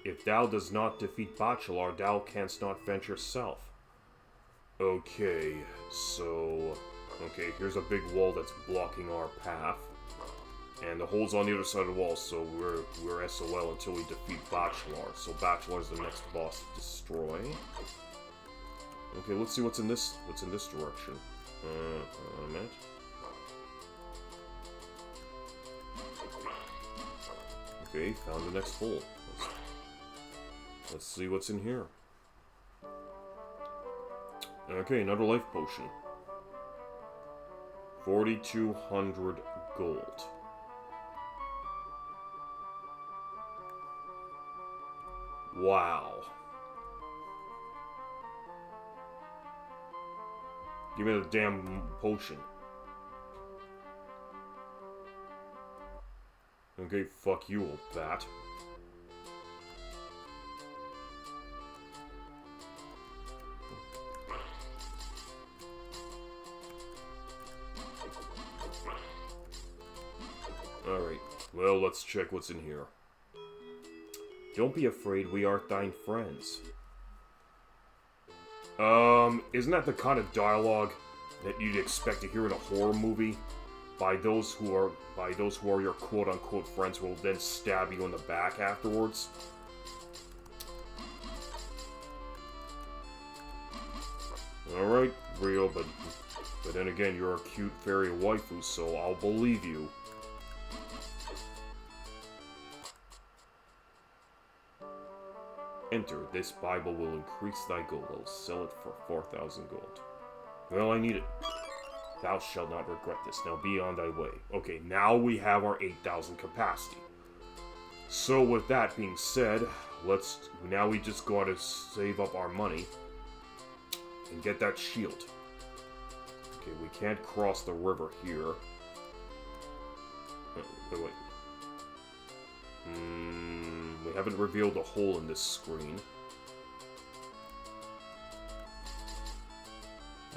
If thou does not defeat Bachelor, thou canst not fence yourself. Okay, so... Okay, here's a big wall that's blocking our path. And the hole's on the other side of the wall, so we're SOL until we defeat Bachelor. So Bachelor's the next boss to destroy. Okay, let's see what's in this direction. A minute. Okay, found the next hole. Let's see what's in here. Okay, another life potion. 4,200 gold. Wow. Give me the damn potion. Okay, fuck you, old bat. Alright, well, let's check what's in here. Don't be afraid, we are thine friends. Isn't that the kind of dialogue that you'd expect to hear in a horror movie? By those who are your quote-unquote friends who will then stab you in the back afterwards? Alright, Rio, but then again, you're a cute fairy waifu, so I'll believe you. Enter, this Bible will increase thy gold. I'll sell it for 4,000 gold. Well, I need it. Thou shalt not regret this. Now be on thy way. Okay, now we have our 8,000 capacity. So with that being said, now we just gotta save up our money and get that shield. Okay, we can't cross the river here. Wait. We haven't revealed a hole in this screen.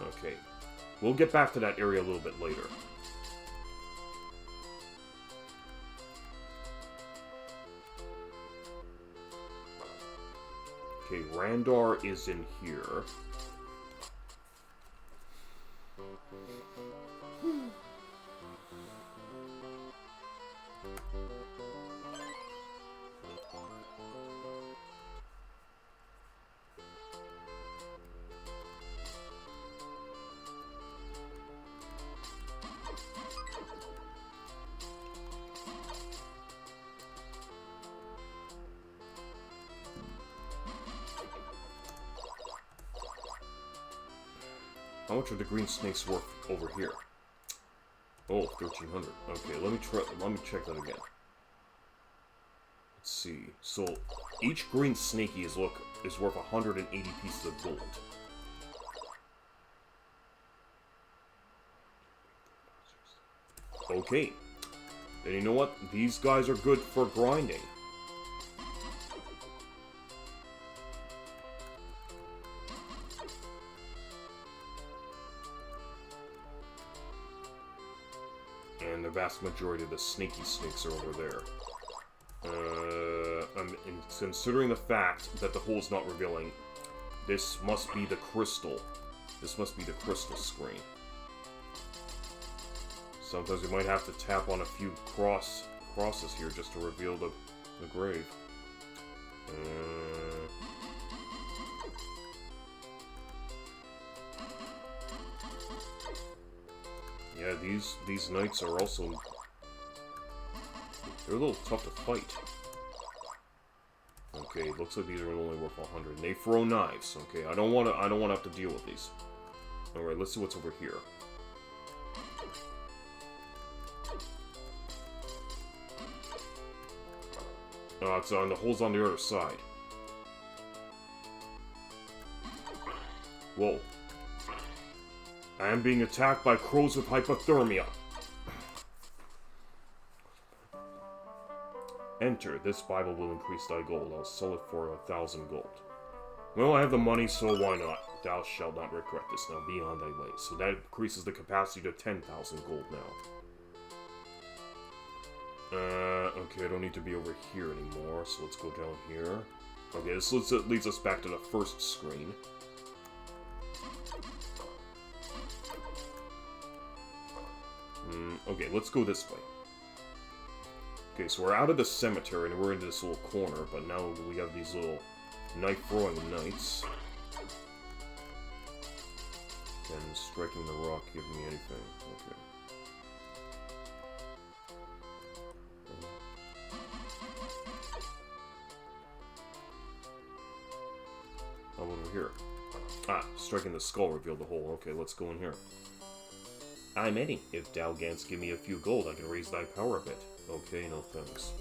Okay. We'll get back to that area a little bit later. Okay, Randar is in here. How much are the green snakes worth over here? Oh, 1,300. Okay, let me check that again. Let's see. So each green snakey is worth 180 pieces of gold. Okay. Then you know what? These guys are good for grinding. And the vast majority of the snaky snakes are over there. Considering the fact that the hole's not revealing, this must be the crystal. This must be the crystal screen. Sometimes we might have to tap on a few crosses here just to reveal the grave. Yeah, these knights are also... They're a little tough to fight. Okay, looks like these are only worth 100. And they throw knives. Okay, I don't want to have to deal with these. All right, let's see what's over here. It's on the hole's on the other side. Whoa. I am being attacked by crows with hypothermia. Enter. This Bible will increase thy gold. I'll sell it for 1,000 gold. Well, I have the money, so why not? Thou shalt not regret this. Now be on thy way. So that increases the capacity to 10,000 gold now. Okay, I don't need to be over here anymore, so let's go down here. Okay, this leads us back to the first screen. Okay, let's go this way. Okay, so we're out of the cemetery and we're in this little corner, but now we have these little knife-throwing knights. And striking the rock give me anything. Okay. How about over here? Ah, striking the skull revealed the hole. Okay, let's go in here. I'm Eddie. If Dalgans give me a few gold, I can raise thy power a bit. Okay, no thanks.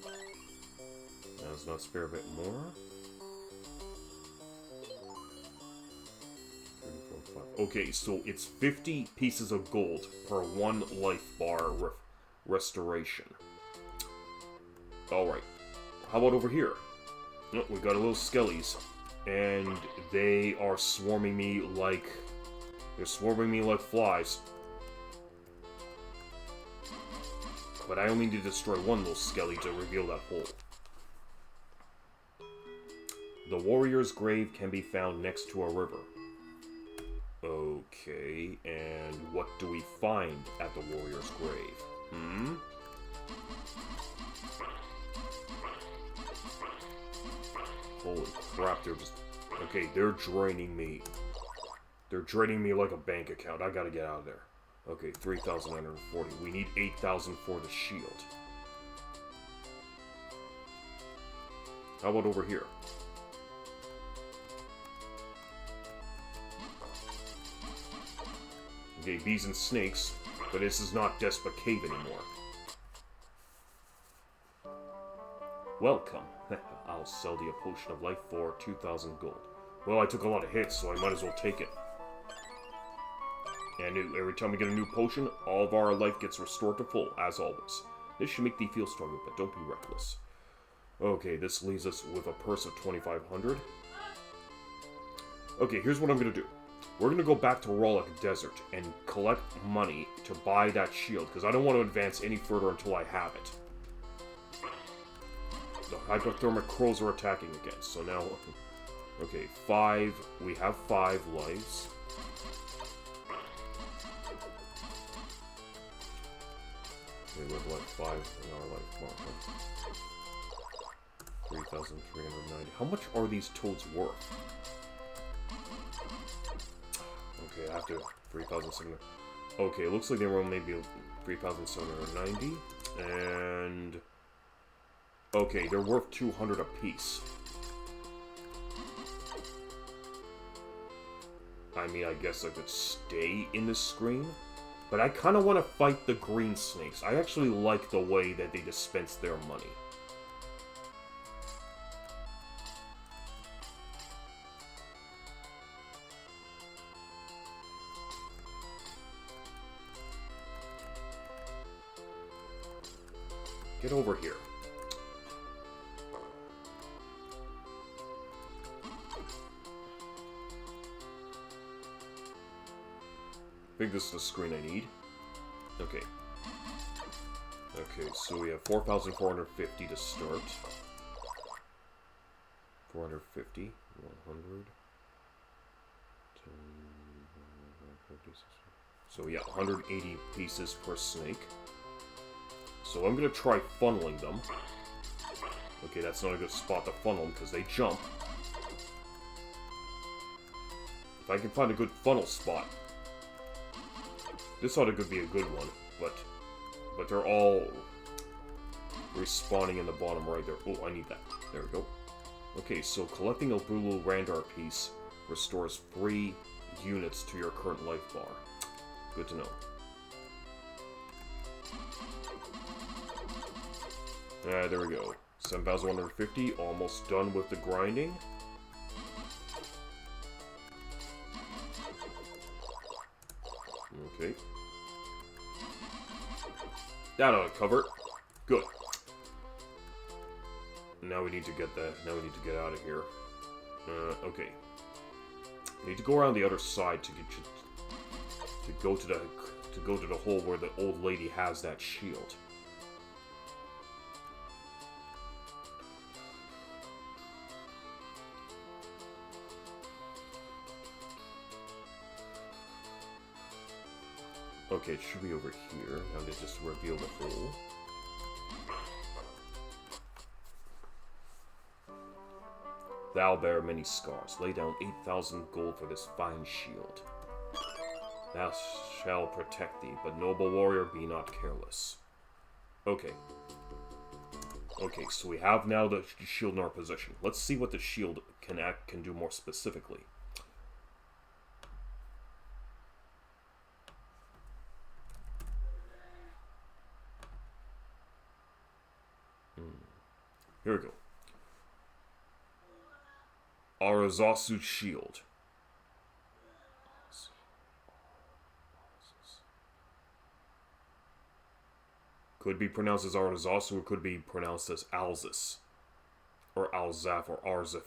Now let's not spare a bit more. 3, 4, 5. Okay, so it's 50 pieces of gold per 1 life bar restoration. Alright. How about over here? Oh, we got a little skellies. And they are swarming me like... They're swarming me like flies. But I only need to destroy one little skelly to reveal that hole. The warrior's grave can be found next to a river. Okay, and what do we find at the warrior's grave? Holy crap, they're just... Okay, they're draining me. They're draining me like a bank account. I gotta get out of there. Okay, 3,940. We need 8,000 for the shield. How about over here? Okay, bees and snakes, but this is not Despa Cave anymore. Welcome. I'll sell thee a potion of life for 2,000 gold. Well, I took a lot of hits, so I might as well take it. And every time we get a new potion, all of our life gets restored to full, as always. This should make thee feel stronger, but don't be reckless. Okay, this leaves us with a purse of 2,500. Okay, here's what I'm going to do. We're going to go back to Rollick Desert and collect money to buy that shield, because I don't want to advance any further until I have it. The hypothermic crows are attacking again, so now... Okay, 5. We have 5 lives. We would like 5 in our life marker. 3,390. How much are these toads worth? Okay, I have to... 3,700. Okay, it looks like they were maybe 3,790. And... Okay, they're worth 200 apiece. I mean, I guess I could stay in the screen. But I kind of want to fight the green snakes. I actually like the way that they dispense their money. Get over here. I think this is the screen I need. Okay. Okay, so we have 4,450 to start. 450, 100. So yeah, 180 pieces per snake. So I'm gonna try funneling them. Okay, that's not a good spot to funnel them because they jump. If I can find a good funnel spot. This ought to be a good one, but they're all respawning in the bottom right there. Oh, I need that. There we go. Okay, so collecting a Bulu Randar piece restores 3 units to your current life bar. Good to know. There we go. 7,150, almost done with the grinding. Okay. That ought to cover it. Good. Now we need to get that. Now we need to get out of here. Okay. We need to go around the other side to get to go to the hole where the old lady has that shield. Okay, it should be over here. Now they just reveal the hole. Thou bear many scars. Lay down 8,000 gold for this fine shield. Thou shalt protect thee, but noble warrior, be not careless. Okay. Okay, so we have now the shield in our possession. Let's see what the shield can do more specifically. Here we go. Arazasu shield. Could be pronounced as Arazasu, or could be pronounced as Alzis. Or Alzaf, or Arzif.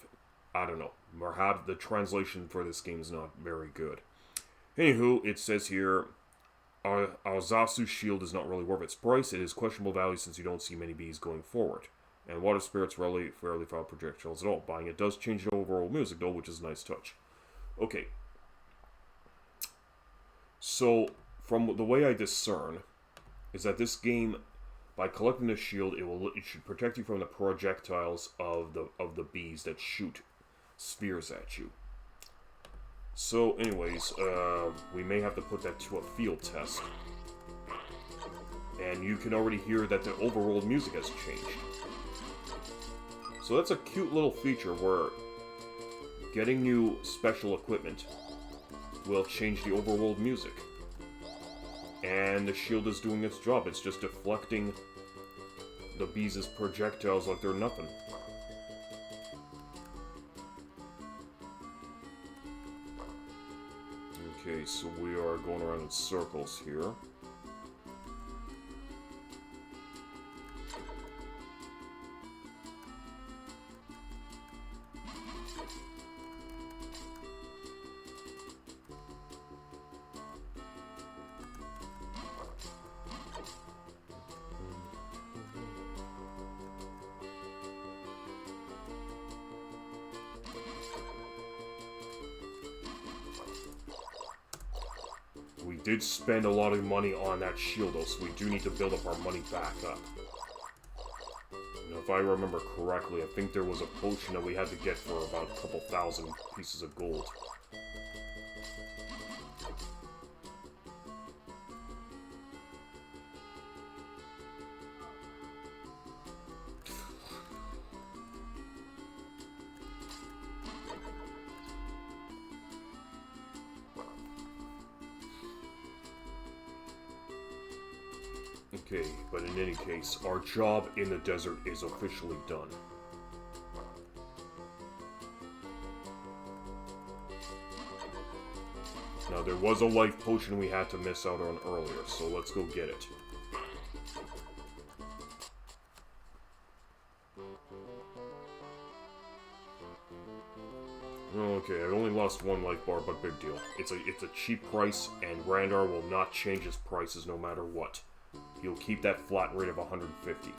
I don't know. Perhaps the translation for this game is not very good. Anywho, it says here, Alzasu's shield is not really worth its price. It is questionable value since you don't see many bees going forward. And water spirits rarely fire projectiles at all. Buying it does change the overall music though, which is a nice touch. Okay. So, from the way I discern, is that this game, by collecting the shield, it should protect you from the projectiles of the bees that shoot spears at you. So, anyways, we may have to put that to a field test. And you can already hear that the overworld music has changed. So that's a cute little feature where getting new special equipment will change the overworld music. And the shield is doing its job. It's just deflecting the bees' projectiles like they're nothing. Okay, so we are going around in circles here. We did spend a lot of money on that shield though, so we do need to build up our money back up. And if I remember correctly, I think there was a potion that we had to get for about a couple thousand pieces of gold. Okay, but in any case, our job in the desert is officially done. Now, there was a life potion we had to miss out on earlier, so let's go get it. Okay, I've only lost one life bar, but big deal. It's a cheap price, and Randar will not change his prices no matter what. He'll keep that flat rate of 150.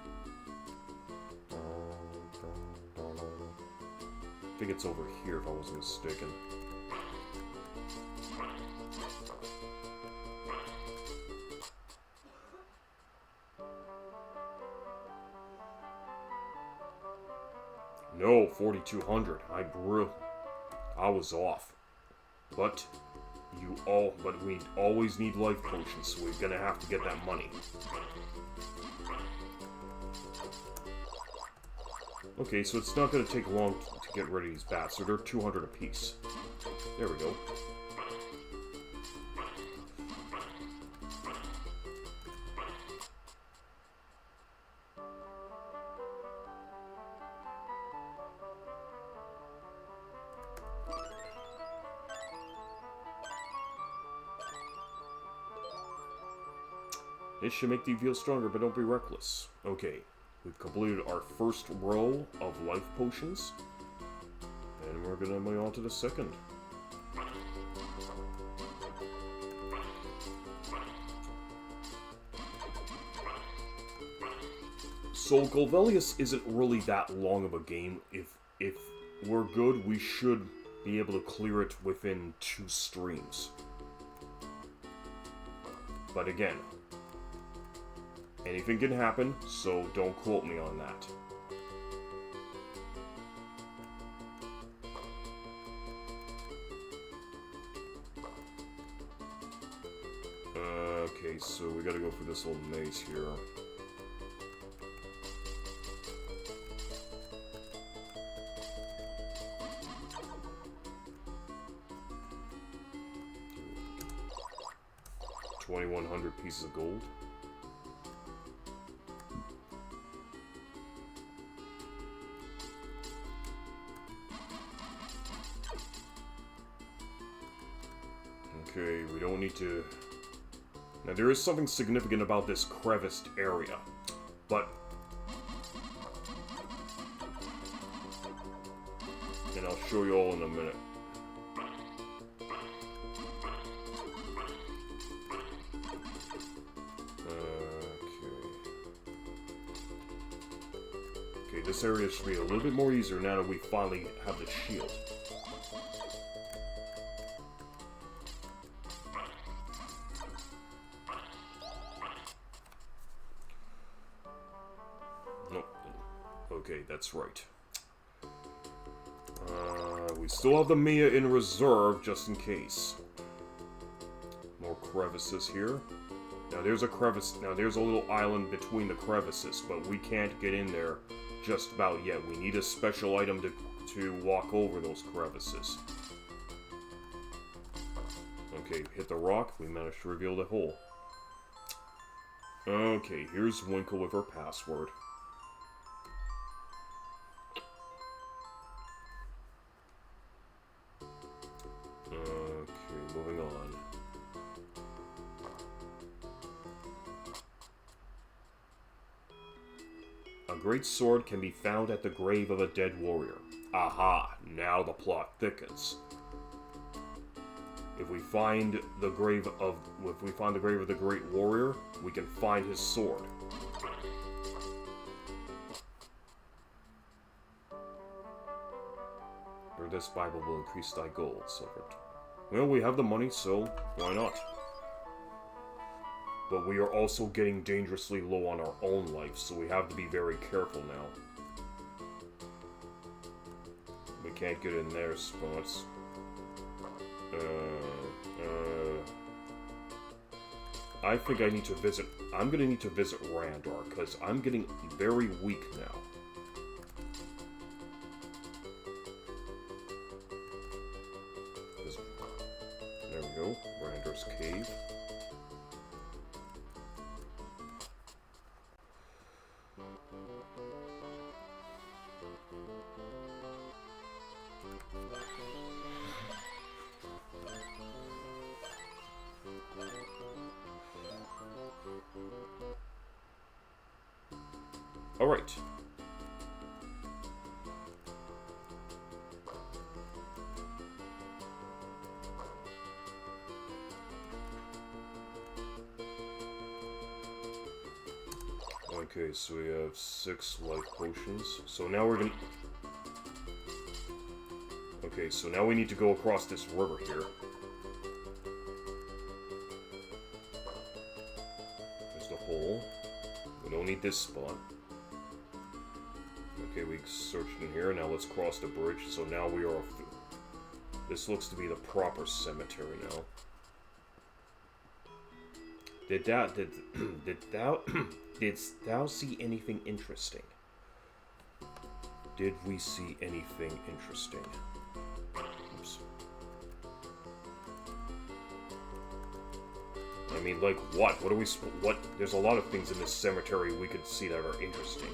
I think it's over here, if I wasn't mistaken. No, 4,200. I was off. But we always need life potions, so we're gonna have to get that money. Okay, so it's not gonna take long to get rid of these bats, so they're 200 apiece. There we go. This should make you feel stronger, but don't be reckless. Okay, we've completed our first row of life potions. And we're gonna move on to the second. So Golvellius isn't really that long of a game. If we're good, we should be able to clear it within 2 streams. But again, anything can happen, so don't quote me on that. Okay, so we gotta go for this little maze here. $2,100 pieces of gold. Okay, we don't need to... Now, there is something significant about this creviced area, but... And I'll show you all in a minute. Okay, this area should be a little bit more easier now that we finally have the shield. Okay, that's right. We still have the Mia in reserve, just in case. More crevices here. Now there's a crevice. Now there's a little island between the crevices, but we can't get in there just about yet. We need a special item to walk over those crevices. Okay, hit the rock. We managed to reveal the hole. Okay, here's Winkle with her password. Okay, moving on. A great sword can be found at the grave of a dead warrior. Aha! Now the plot thickens. If we find the grave of the great warrior, we can find his sword. Or this Bible will increase thy gold, silver. Well, we have the money, so why not? But we are also getting dangerously low on our own life, so we have to be very careful now. We can't get in their spots. I think I need to visit... I'm gonna need to visit Randar, because I'm getting very weak now. There we go. Randar's cave. All right. Okay, so we have 6 life potions. So now we're gonna... Okay, so now we need to go across this river here. There's the hole. We don't need this spot. Okay, we searched in here. Now let's cross the bridge. So now we are... This looks to be the proper cemetery now. Didst thou see anything interesting? Did we see anything interesting? Oops. I mean, like what? What are we... What? There's a lot of things in this cemetery we could see that are interesting.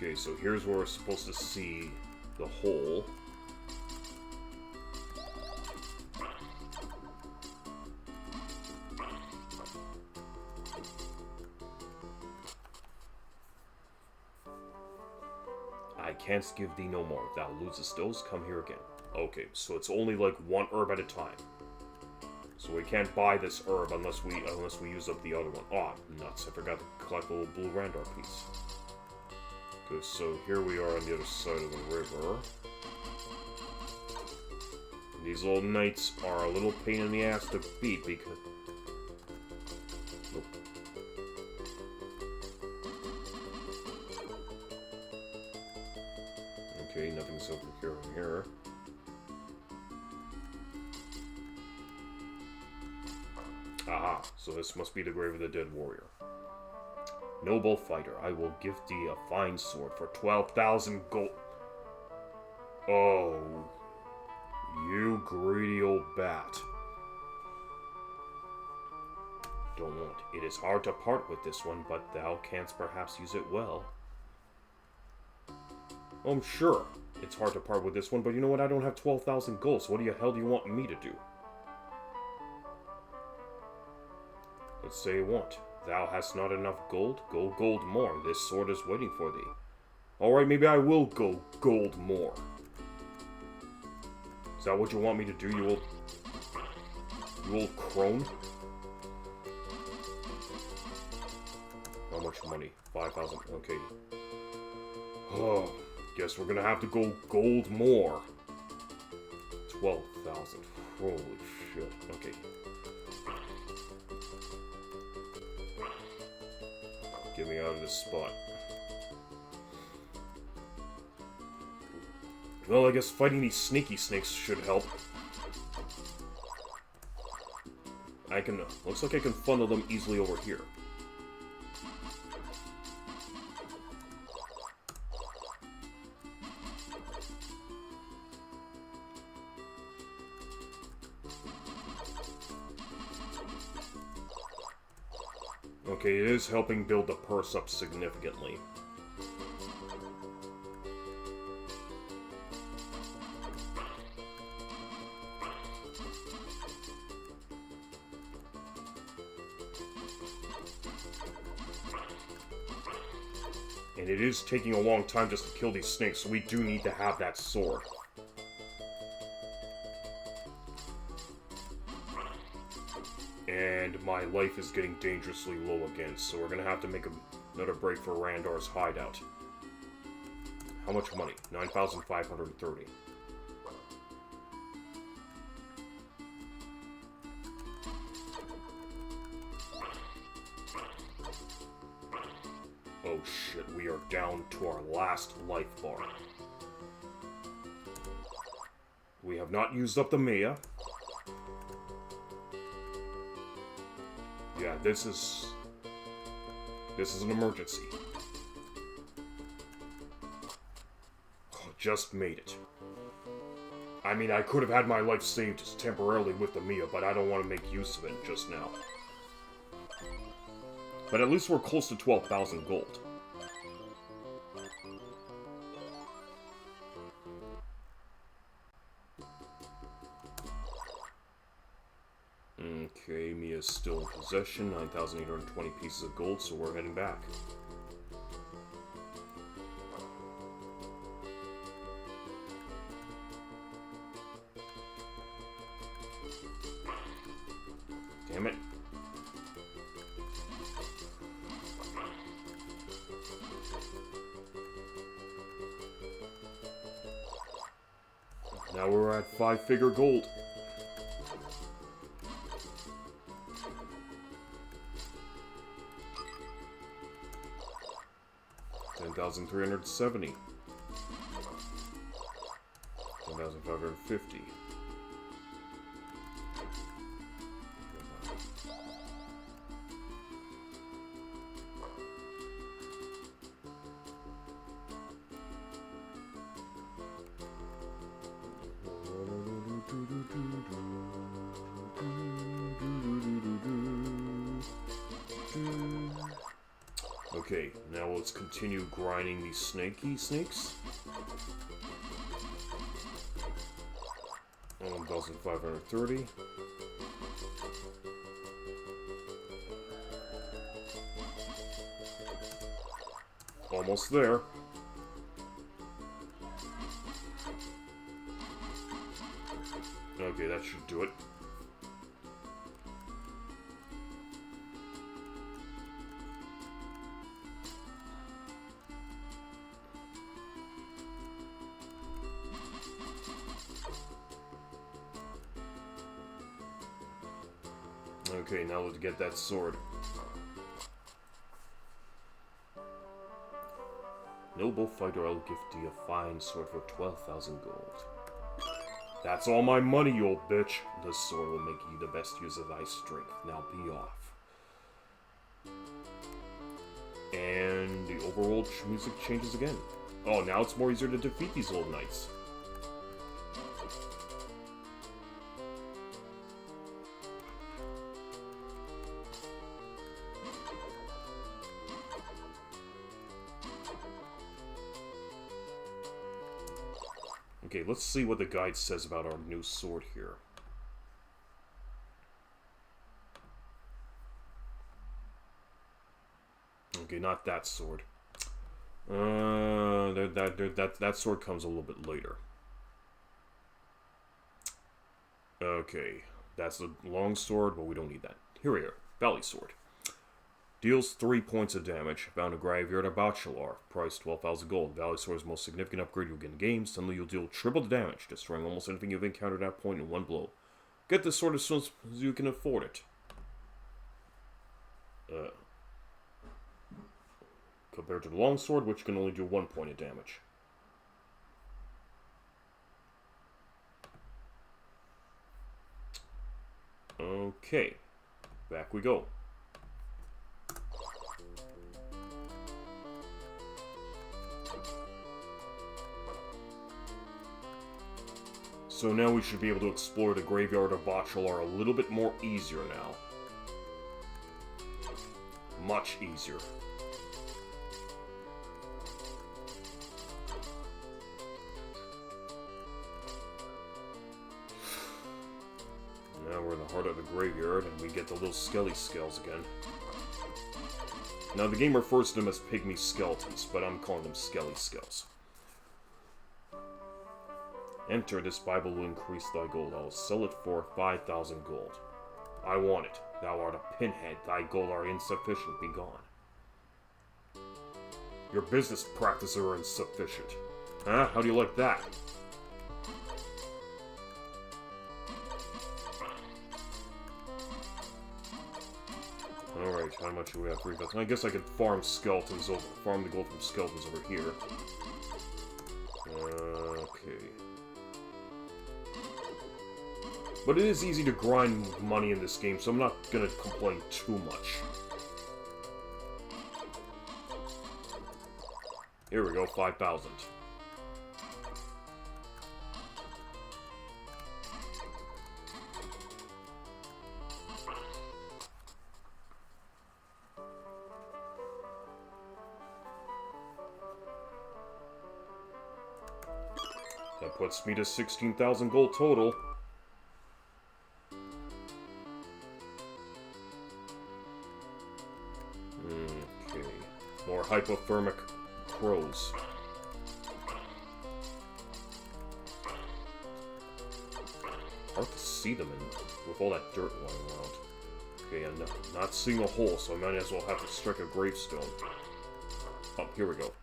Okay, so here's where we're supposed to see the hole. I canst give thee no more. If thou losest those, come here again. Okay, so it's only like 1 herb at a time. So we can't buy this herb unless we use up the other one. Oh, nuts! I forgot to collect the little blue Randar piece. Okay, so here we are on the other side of the river. And these little knights are a little pain in the ass to beat because. Nope. Okay, nothing's over here and here. Aha, so this must be the grave of the dead warrior. Noble fighter, I will give thee a fine sword for 12,000 gold. Oh, you greedy old bat. Don't want. It is hard to part with this one, but thou canst perhaps use it well. Oh, I'm sure it's hard to part with this one, but you know what? I don't have 12,000 gold, so what the hell do you want me to do? Let's say you want. Thou hast not enough gold? Go gold more. This sword is waiting for thee. Alright, maybe I will go gold more. Is that what you want me to do, you old crone? How much money? 5,000. Okay. Oh, guess we're gonna have to go gold more. 12,000. Holy shit. Okay. Get me out of this spot. Well, I guess fighting these sneaky snakes should help. I can... looks like I can funnel them easily over here. Okay, it is helping build the purse up significantly. And it is taking a long time just to kill these snakes, so we do need to have that sword. And my life is getting dangerously low again, so we're gonna have to make another break for Randar's hideout. How much money? 9,530. Oh shit, we are down to our last life bar. We have not used up the Mia. Yeah, this is an emergency. Oh, just made it. I mean, I could have had my life saved temporarily with the Mia, but I don't want to make use of it just now. But at least we're close to 12,000 gold. Okay, Mia's still in possession, 9,820 pieces of gold, so we're heading back. Damn it. Now we're at 5-figure gold. $10,370. 10,550. Okay, now let's continue grinding these snakes. 1,530. Almost there. Okay, that should do it. Okay, now let's get that sword. Noble fighter, I'll gift you a fine sword for 12,000 gold. That's all my money, you old bitch. This sword will make you the best use of thy strength. Now be off. And the overall music changes again. Oh, now it's more easier to defeat these old knights. Okay, let's see what the guide says about our new sword here. Okay, not that sword. That sword comes a little bit later. Okay, that's a long sword, but we don't need that. Here we are, Valley Sword. Deals 3 points of damage. Found a graveyard of Bachelor. Price 12,000 gold. Valley Sword's most significant upgrade you'll get in the game. Suddenly you'll deal triple the damage, destroying almost anything you've encountered at that point in one blow. Get this sword as soon as you can afford it. Compared to the long sword, which can only do 1 point of damage. Okay, back we go. So now we should be able to explore the graveyard of Bachelor a little bit more easier now. Much easier. Now we're in the heart of the graveyard, and we get the little skelly skulls again. Now the game refers to them as pygmy skeletons, but I'm calling them skelly skulls. Enter, this Bible will increase thy gold. I will sell it for 5,000 gold. I want it. Thou art a pinhead. Thy gold are insufficient. Be gone. Your business practices are insufficient. Huh? How do you like that? Alright, how much do we have? 3,000. I guess I could farm skeletons over. Farm the gold from skeletons over here. Okay. But it is easy to grind money in this game, so I'm not gonna complain too much. Here we go, 5,000. That puts me to 16,000 gold total. Okay. More hypothermic crows. Hard to see them with all that dirt lying around. Okay, I'm not seeing a hole, so I might as well have to strike a gravestone. Oh, here we go.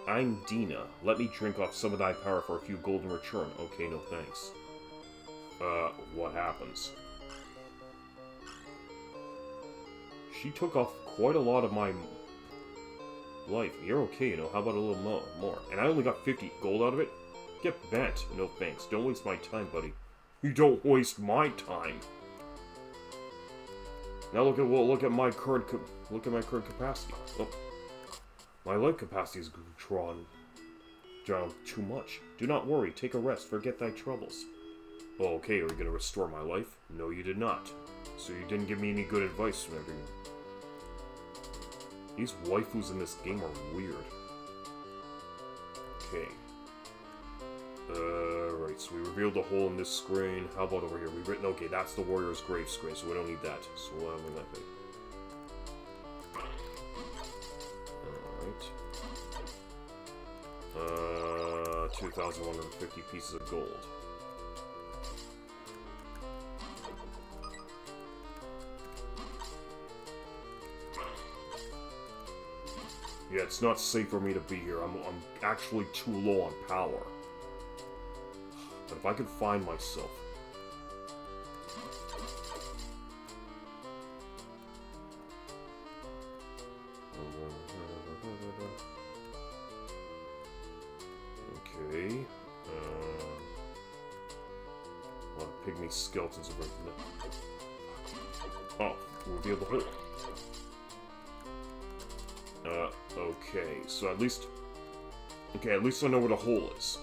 I'm Dina. Let me drink off some of thy power for a few gold in return. Okay, no thanks. What happens? She took off quite a lot of my life. You're okay, you know. How about a little more? And I only got 50 gold out of it? Get bent. No thanks. Don't waste my time, buddy. You don't waste my time. Now look at my current capacity. Oh. My life capacity is drawn too much. Do not worry, take a rest, forget thy troubles. Oh, okay, are you gonna restore my life? No, you did not. So you didn't give me any good advice whenever you... These waifus in this game are weird. Okay. Right, so we revealed the hole in this screen. How about over here? We've written, okay, that's the warrior's grave screen, so we don't need that. So we'll let that. Alright. 2,150 pieces of gold. Yeah, it's not safe for me to be here. I'm actually too low on power. But if I could find myself... pygmy skeletons over the... Oh, reveal the hole. Okay, so at least... Okay, at least I know where the hole is.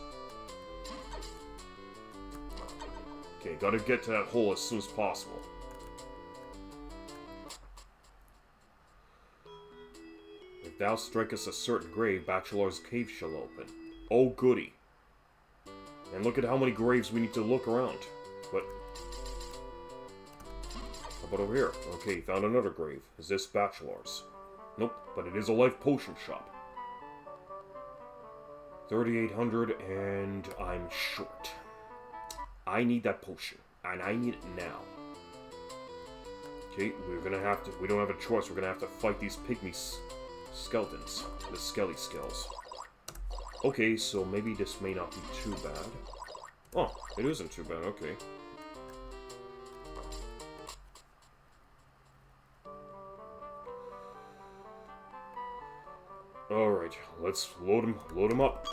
Okay, gotta get to that hole as soon as possible. If thou strikest a certain grave, Bachelor's Cave shall open. Oh, goody. And look at how many graves we need to look around. But... How about over here? Okay, found another grave. Is this Bachelor's? Nope, but it is a life potion shop. 3,800 and I'm short. I need that potion, and I need it now. Okay, we're gonna have to, we don't have a choice, we're gonna have to fight these pygmy skeletons. The skelly skells. Okay, so maybe this may not be too bad. Oh, it isn't too bad, okay. Alright, let's load him up.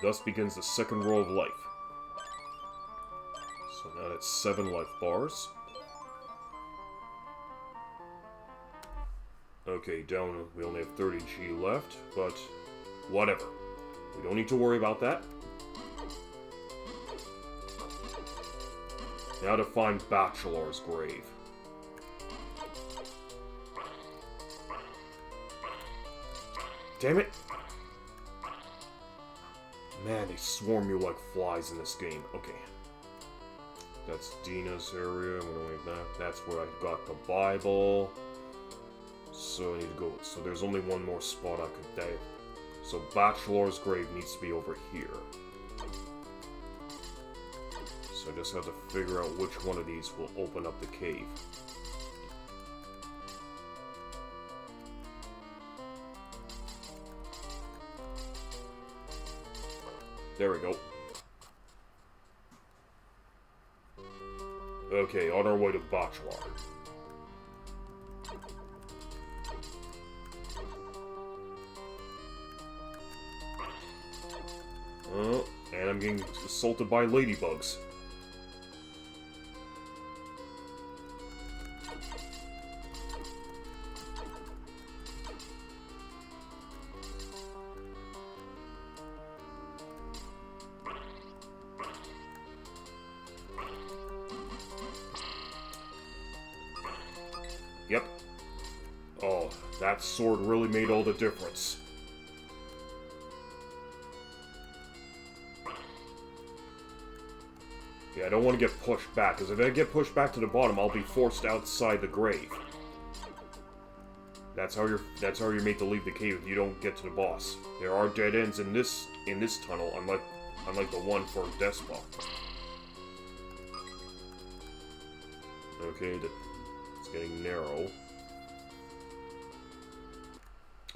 Thus begins the second row of life. So now that's 7 life bars. Okay, down, we only have 30 G left, but whatever. We don't need to worry about that. Now to find Bachelor's grave. Damn it! Man, they swarm you like flies in this game. Okay. That's Dina's area. We don't need that. That's where I got the Bible. So I need to go. So there's only one more spot I could dive. So Bachelor's grave needs to be over here. So I just have to figure out which one of these will open up the cave. There we go. Okay, on our way to Bachelor. And I'm getting assaulted by ladybugs. Yep. Oh, that sword really made all the difference. Yeah, I don't want to get pushed back, because if I get pushed back to the bottom, I'll be forced outside the grave. That's how you're made to leave the cave if you don't get to the boss. There are dead ends in this tunnel, unlike the one for Despot. Okay, it's getting narrow.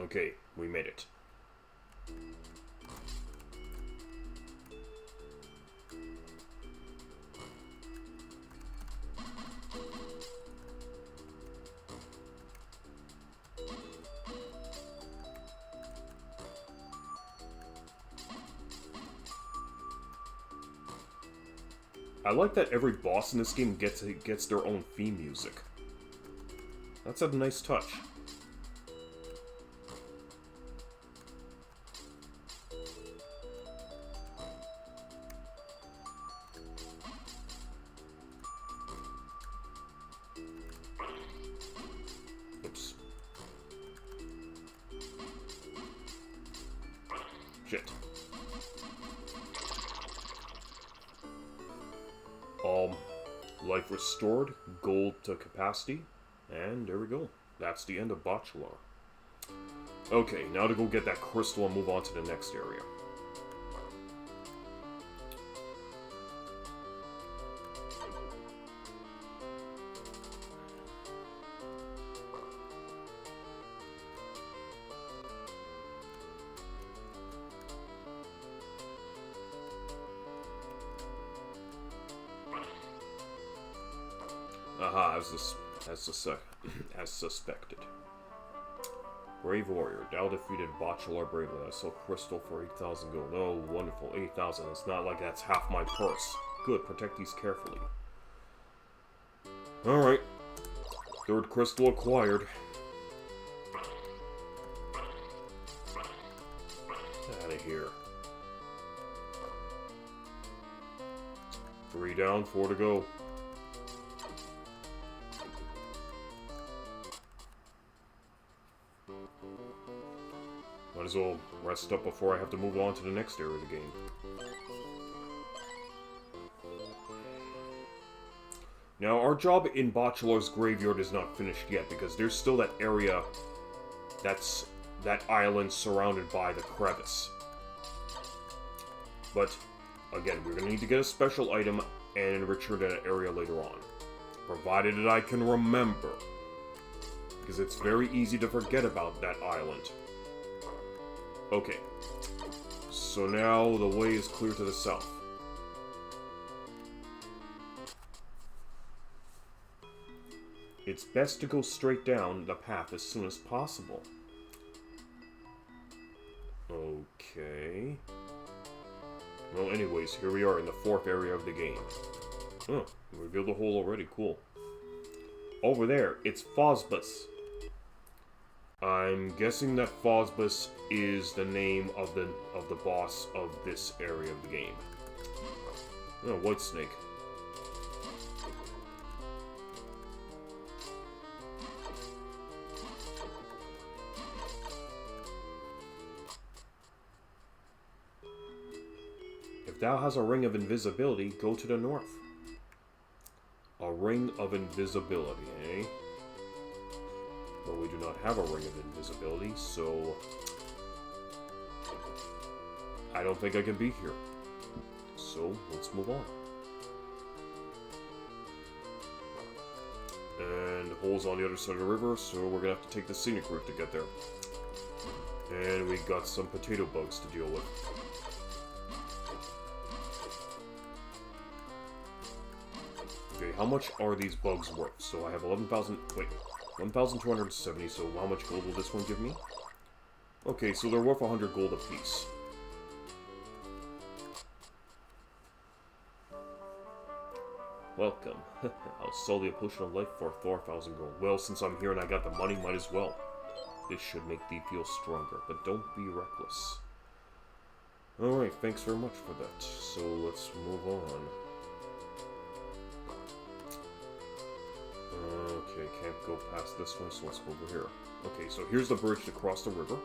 Okay, we made it. I like that every boss in this game gets their own theme music. That's a nice touch. Oops. Shit. Life restored, gold to capacity, and there we go. That's the end of Bachelor. Okay, now to go get that crystal and move on to the next area. Aha, as suspected. Brave warrior, Thou defeated Bachelor bravely. I sold crystal for 8,000 gold. Oh, wonderful, 8,000. It's not like that's half my purse. Good, protect these carefully. Alright. Third crystal acquired. Out of here. 3 down, 4 to go. Might as well rest up before I have to move on to the next area of the game. Now, our job in Bachelor's Graveyard is not finished yet, because there's still that area that's that island surrounded by the crevice. But, again, we're going to need to get a special item and return to that area later on. Provided that I can remember. Because it's very easy to forget about that island. Okay. So now the way is clear to the south. It's best to go straight down the path as soon as possible. Okay. Well, anyways, here we are in the 4th area of the game. Oh, we revealed the hole already. Cool. Over there, it's Phosbus. I'm guessing that Phosbus is the name of the boss of this area of the game. Oh, White Snake. If thou has a ring of invisibility, go to the north. A ring of invisibility, eh? But we do not have a ring of invisibility, so I don't think I can be here. So, let's move on. And the hole's on the other side of the river, so we're gonna have to take the scenic route to get there. And we got some potato bugs to deal with. Okay, how much are these bugs worth? So I have 1,270, so how much gold will this one give me? Okay, so they're worth 100 gold apiece. Welcome. I'll sell the potion of life for 4,000 gold. Well, since I'm here and I got the money, might as well. This should make thee feel stronger, but don't be reckless. Alright, thanks very much for that. So let's move on. Okay, can't go past this one, so let's go over here. Okay, so here's the bridge to cross the river.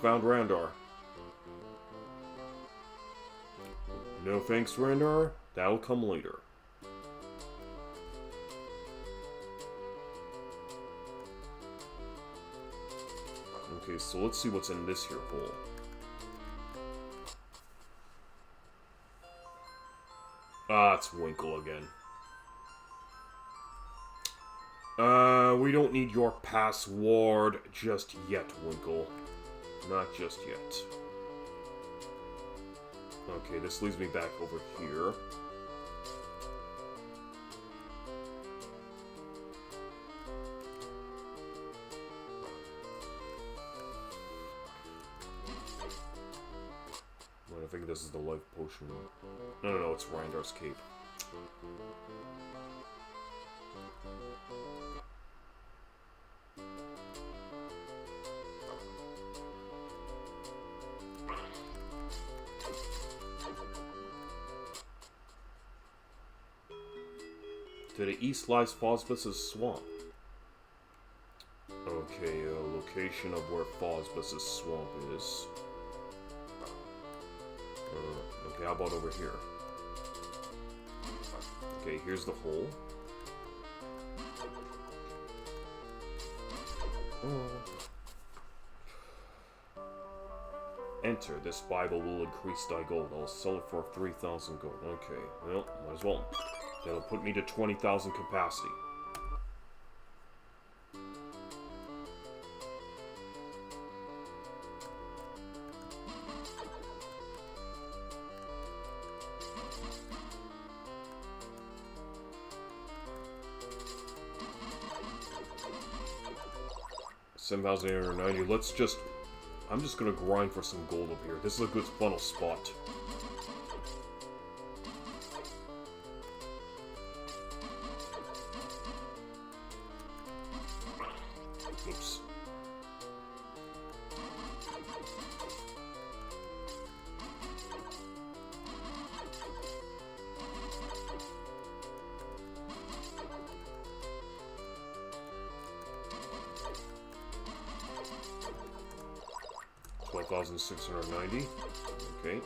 Found Randar. No thanks, Randar. That'll come later. Okay, so let's see what's in this here hole. It's Winkle again. We don't need your password just yet, Winkle. Not just yet. Okay, this leads me back over here. I think this is the life potion. No, it's Randar's cape. To the east lies Phosbus' swamp. Okay, location of where Phosbus' swamp is. Okay, how about over here? Okay, here's the hole. Enter. This Bible will increase thy gold. I'll sell it for 3,000 gold. Okay, well, might as well. That'll put me to 20,000 capacity. 7,890. Let's just... I'm just gonna grind for some gold up here. This is a good funnel spot. Oops. $12,690. Okay.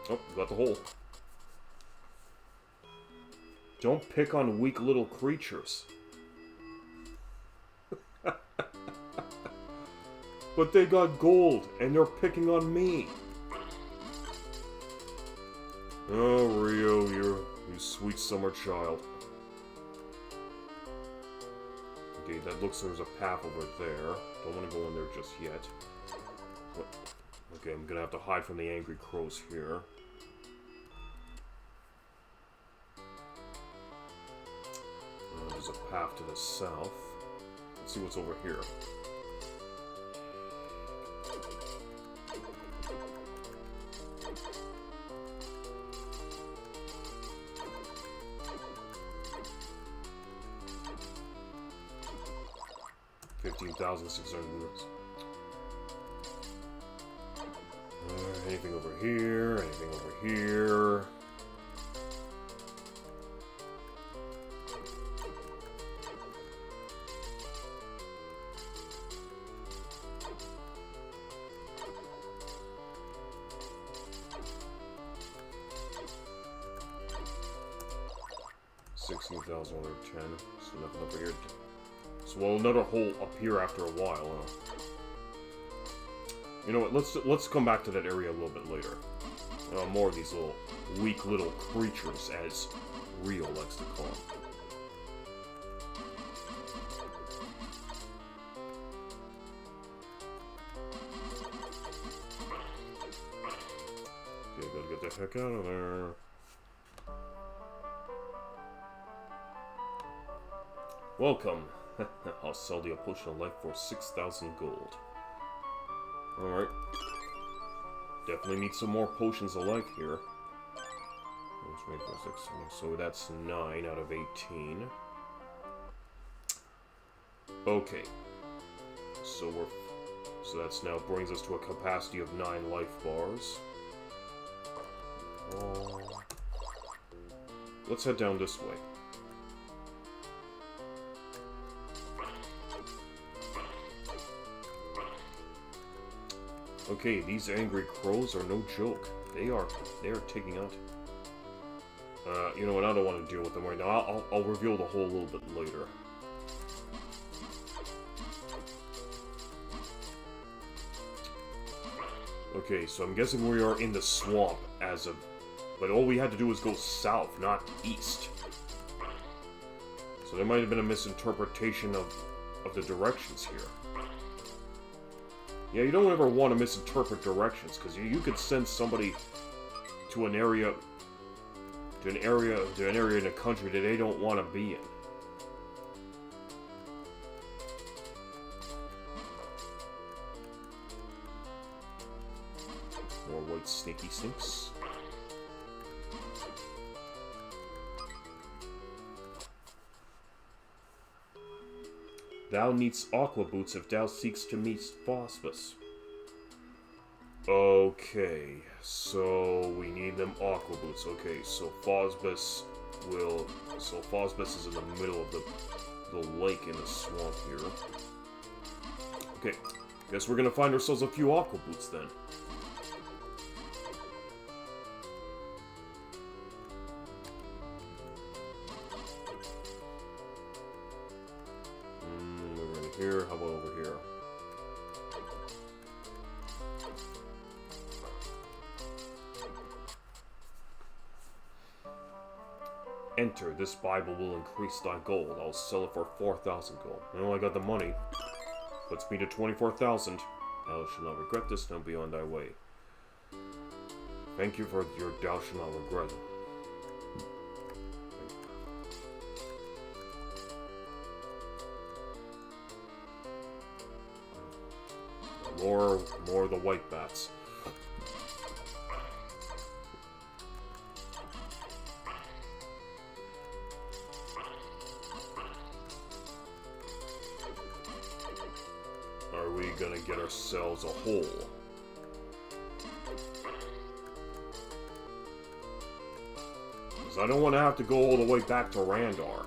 Oh, got the hole. Don't pick on weak little creatures. But they got gold, and they're picking on me. Oh, Rio, you sweet summer child. Okay, that looks like there's a path over there. Don't want to go in there just yet. Okay, I'm gonna have to hide from the angry crows here. There's a path to the south. Let's see what's over here. $15,600. Anything over here? Anything over here? $16,110. So nothing over here. So well, another hole up here after a while. You know what? Let's come back to that area a little bit later. More of these little weak little creatures, as Rio likes to call them. Okay, gotta get the heck out of there. Welcome. I'll sell you a potion of life for 6,000 gold. Alright. Definitely need some more potions of life here. So that's 9 out of 18. Okay. So that's now brings us to a capacity of 9 life bars. Let's head down this way. Okay, these angry crows are no joke. They are taking out. You know what? I don't want to deal with them right now. I'll reveal the hole a little bit later. Okay, so I'm guessing we are in the swamp as of, but all we had to do was go south, not east. So there might have been a misinterpretation of the directions here. Yeah, you don't ever want to misinterpret directions, because you could send somebody to an area in a country that they don't want to be in. More white sneaky stinks. Thou needst aqua boots if thou seeks to meet Phosphus. Okay, so we need them aqua boots. Okay, so Phosphus is in the middle of the lake in the swamp here. Okay, guess we're gonna find ourselves a few aqua boots then. Here, how about over here? Enter, this Bible will increase thy gold. I'll sell it for 4,000 gold. Now I got the money. Puts me to 24,000. Thou shalt not regret this, now be on thy way. Thank you for your thou shalt not regret. More of the white bats. Are we gonna get ourselves a hole? Because I don't want to have to go all the way back to Randar.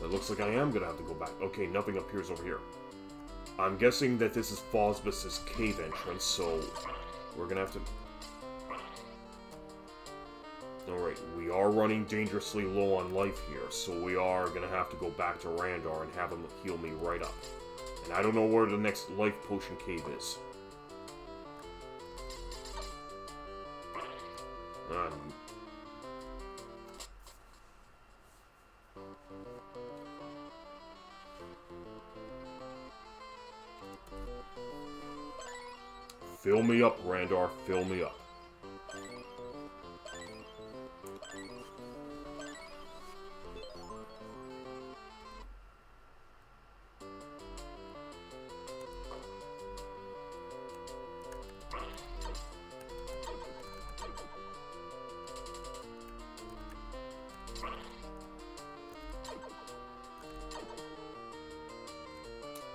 It looks like I am gonna have to go back. Okay, nothing appears over here. I'm guessing that this is Phosphus's cave entrance, so we're gonna have to... Alright, we are running dangerously low on life here, so we are gonna have to go back to Randar and have him heal me right up. And I don't know where the next life potion cave is. Fill me up, Randar, fill me up.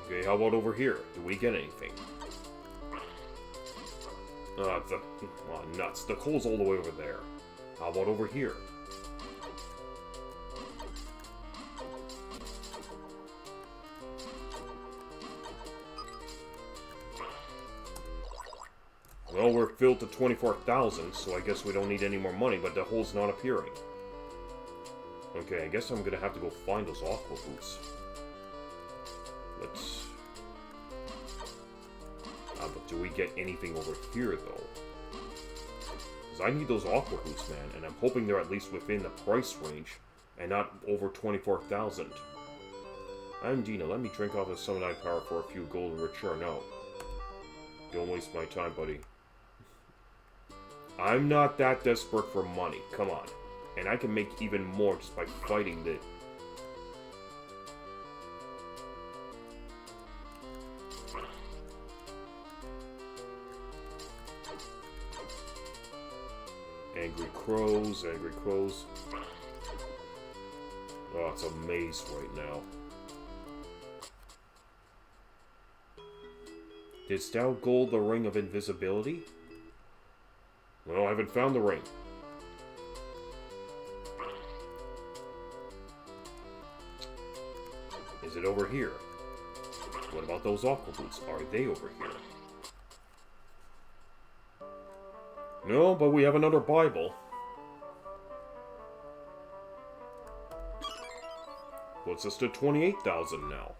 Okay, how about over here? Do we get anything? Nuts. The coal's all the way over there. How about over here? Well, we're filled to 24,000, so I guess we don't need any more money, but the hole's not appearing. Okay, I guess I'm gonna have to go find those aqua boots. Let's... but do we get anything over here, though? Because I need those aqua boots, man, and I'm hoping they're at least within the price range, and not over 24,000. I'm Dina, let me drink off the Summonite power for a few gold in return. No. Don't waste my time, buddy. I'm not that desperate for money, come on. And I can make even more just by fighting the... Angry crows, angry crows. Oh, it's a maze right now. Didst thou gold the ring of invisibility? Well, I haven't found the ring. Is it over here? What about those aqua boots? Are they over here? No, but we have another Bible. Puts us to 28,000 now.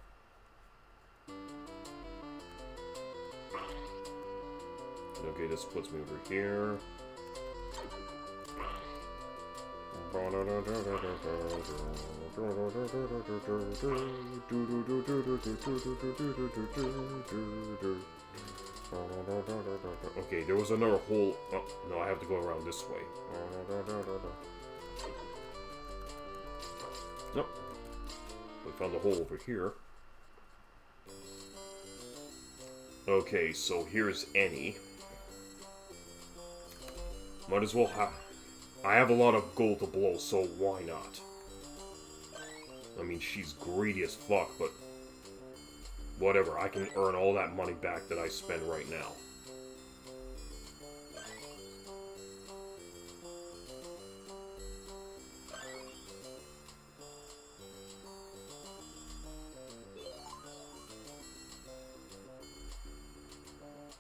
Okay, this puts me over here. Okay, there was another hole. Oh, no, I have to go around this way. Nope. We found a hole over here. Okay, so here's Annie. Might as well have... I have a lot of gold to blow, so why not? I mean, she's greedy as fuck, but... whatever, I can earn all that money back that I spend right now.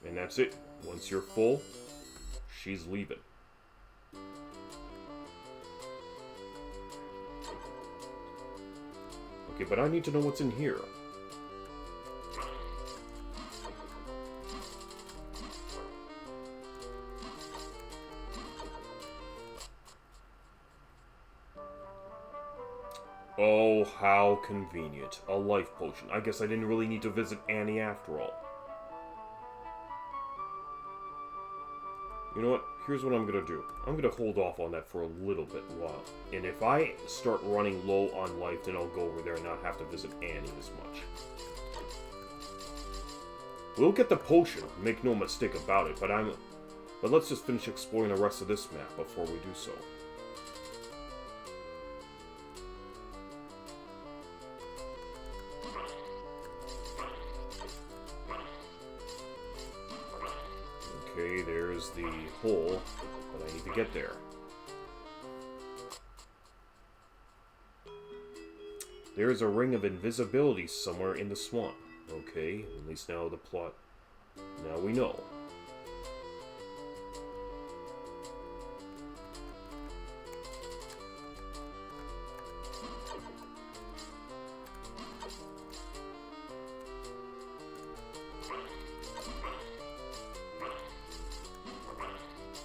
And that's it. Once you're full, she's leaving. Okay, but I need to know what's in here. Oh, how convenient. A life potion. I guess I didn't really need to visit Annie after all. You know what? Here's what I'm gonna do. I'm gonna hold off on that for a little bit while. And if I start running low on life, then I'll go over there and not have to visit Annie as much. We'll get the potion, make no mistake about it, but let's just finish exploring the rest of this map before we do so. Okay, there's the hole, but I need to get there. There's a ring of invisibility somewhere in the swamp. Okay, at least now the plot. Now we know.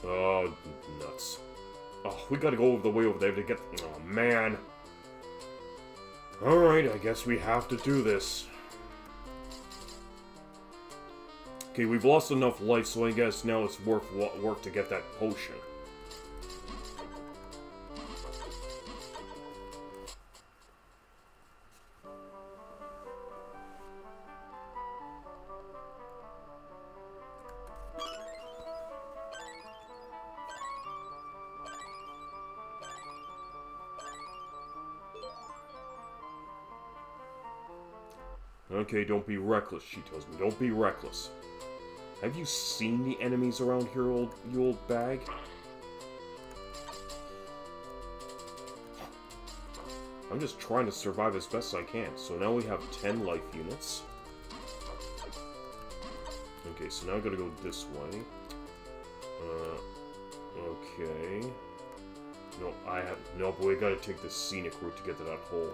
Oh, nuts. Oh, we gotta go the way over there to get... Oh, man. Alright, I guess we have to do this. Okay, we've lost enough life, so I guess now it's worth work to get that potion. Okay, don't be reckless, she tells me. Don't be reckless. Have you seen the enemies around here, you old bag? I'm just trying to survive as best I can. So now we have 10 life units. Okay, so now I gotta go this way. Okay. No, no, but we gotta take the scenic route to get to that hole.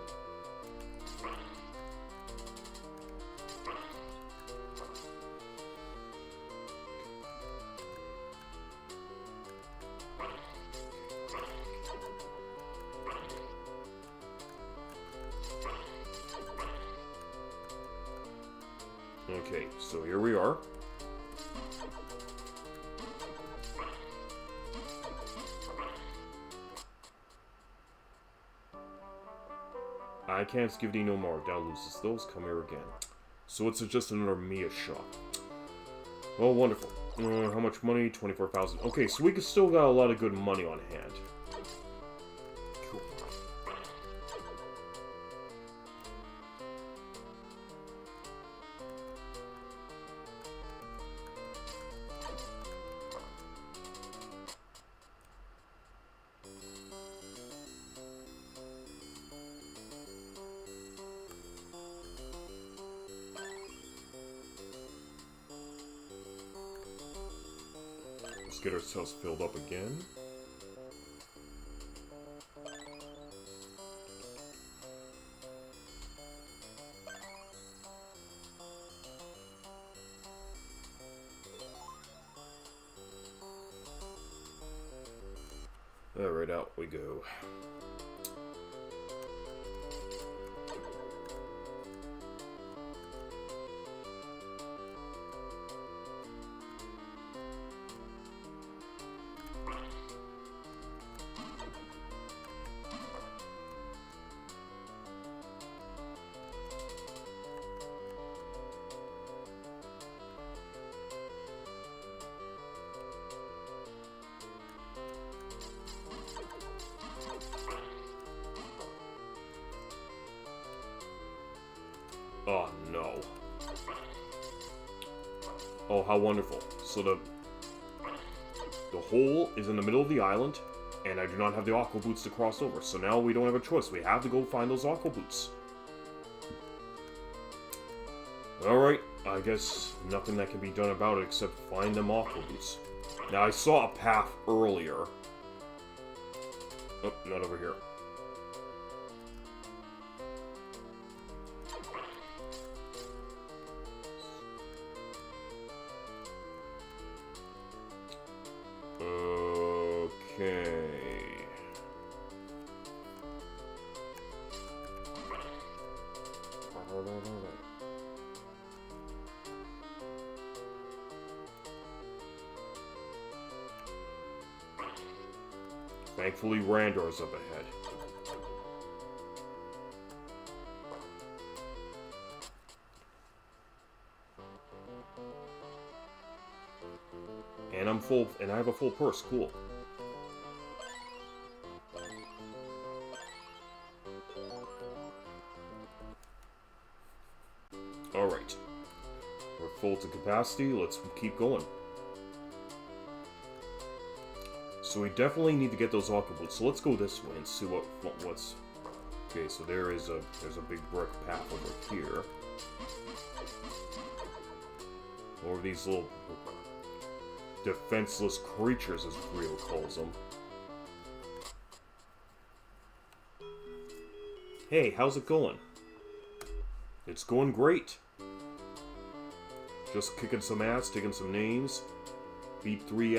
Okay, so here we are. I can't give thee no more. Thou losest those. Come here again. So it's just another Mia shop. Oh, wonderful. How much money? 24,000. Okay, so we still got a lot of good money on hand. Cool. Let's get ourselves filled up again. Alright, out we go. Oh no. Oh, how wonderful. So the hole is in the middle of the island, and I do not have the aqua boots to cross over. So now we don't have a choice. We have to go find those aqua boots. Alright, I guess nothing that can be done about it except find them aqua boots. Now I saw a path earlier. Oh, not over here. Okay. Thankfully, Randor's up ahead. And I'm full, and I have a full purse. Cool. Alright. We're full to capacity. Let's keep going. So we definitely need to get those aqua boots. So let's go this way and see what's... Okay, so there's a big brick path over here. Or these little defenseless creatures, as Rio calls them. Hey, how's it going? It's going great. Just kicking some ass, taking some names. Beat 3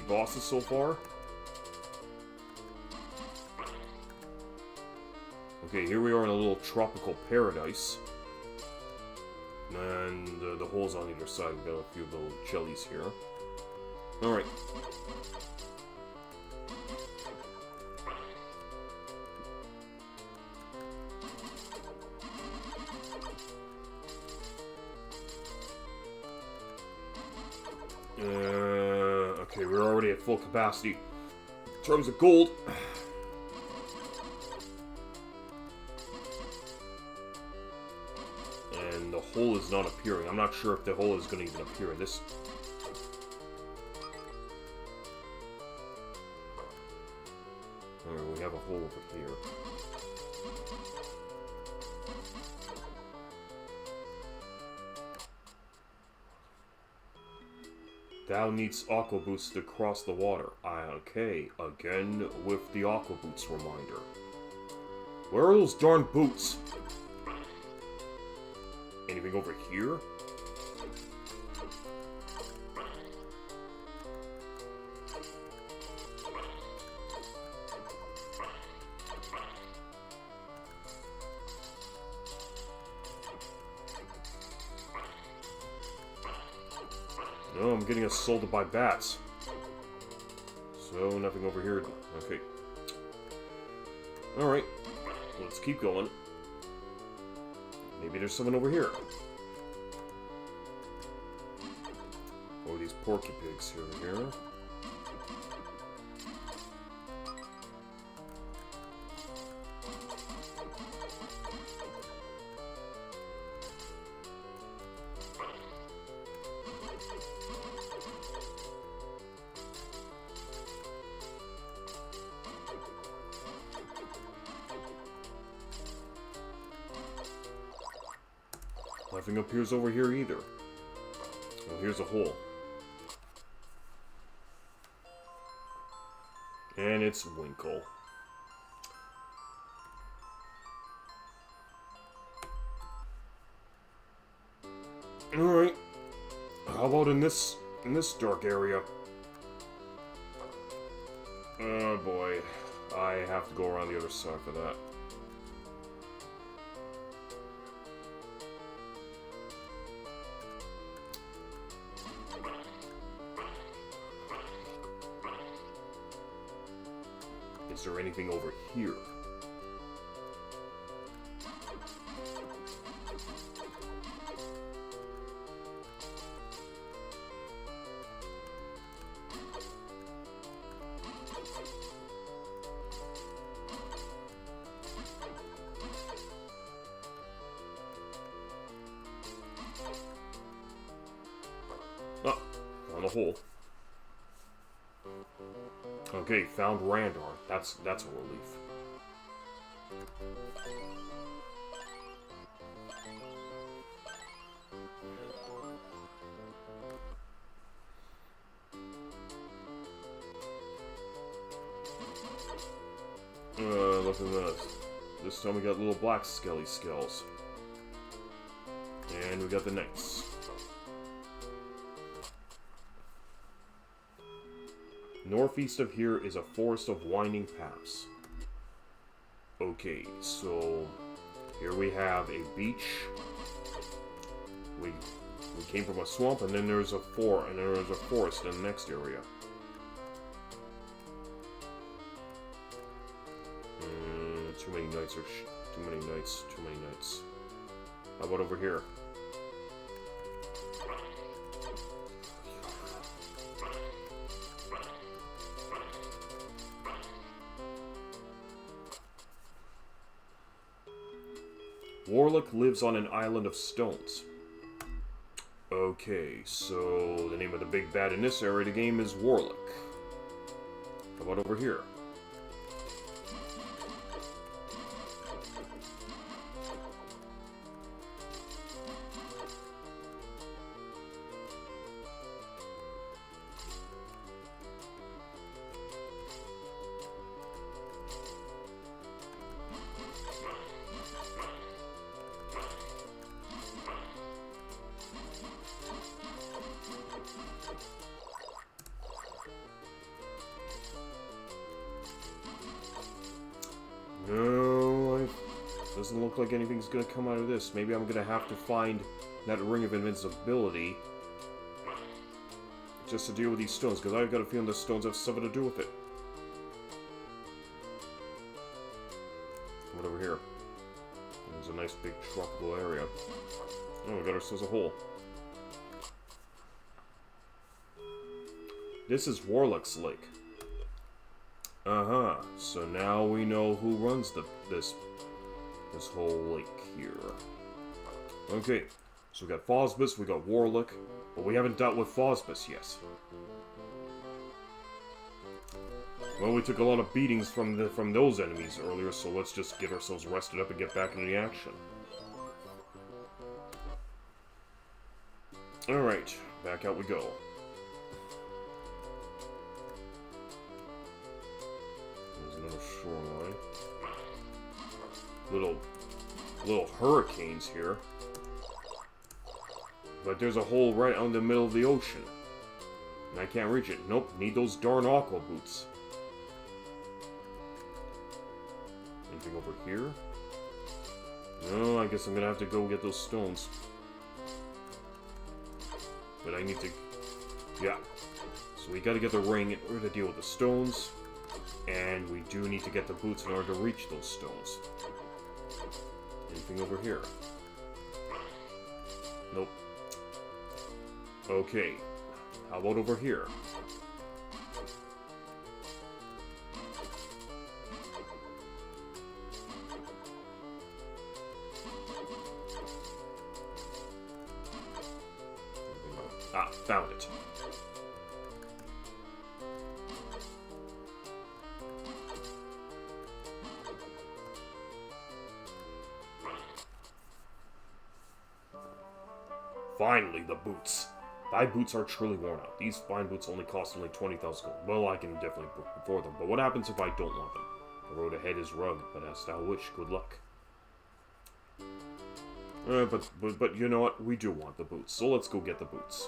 bosses so far. Okay, here we are in a little tropical paradise. And the holes on either side. We've got a few little jellies here. Alright. Okay, we're already at full capacity. In terms of gold. And the hole is not appearing. I'm not sure if the hole is going to even appear in this. Alright, we have a hole over here. Thou needs aqua boots to cross the water. Okay, again with the aqua boots reminder. Where are those darn boots? Anything over here? No, I'm getting assaulted by bats. So, nothing over here. Okay. Alright. Let's keep going. Maybe there's someone over here. Oh, these porky pigs here. Nothing appears over here either. Well, here's a hole. And it's Winkle. Alright. How about in this dark area? Oh boy. I have to go around the other side for that. Is there anything over here? Oh, found a hole. Okay, found Randar. That's a relief. Look at this. This time we got little black skelly skells. And we got the knights. Northeast of here is a forest of winding paths. Okay, so here we have a beach. We came from a swamp, and then there's a forest in the next area. Too many knights too many knights. How about over here? Warlock lives on an island of stones. Okay, so the name of the big bad in this area of the game is Warlock. How about over here? No, it doesn't look like anything's gonna come out of this. Maybe I'm gonna have to find that ring of invincibility just to deal with these stones, because I've got a feeling the stones have something to do with it. What over here? There's a nice big tropical area. Oh, we got ourselves a hole. This is Warlock's Lake. Uh-huh. So now we know who runs this whole lake here. Okay. So we got Phosphus, we got Warlock, but we haven't dealt with Phosphus yet. Well, we took a lot of beatings from those enemies earlier, so let's just get ourselves rested up and get back into the action. Alright, back out we go. Shoreline. Little hurricanes here. But there's a hole right out in the middle of the ocean. And I can't reach it. Nope, need those darn aqua boots. Anything over here? No, I guess I'm gonna have to go get those stones. But I need to... Yeah. So we gotta get the ring in order to deal with the stones. And we do need to get the boots in order to reach those stones. Anything over here? Nope. Okay. How about over here? Ah, found it. Finally, the boots. Thy boots are truly worn out. These fine boots only cost only 20,000 gold. Well, I can definitely afford them, but what happens if I don't want them? The road ahead is rugged, but as thou wish, good luck. But you know what? We do want the boots, so let's go get the boots.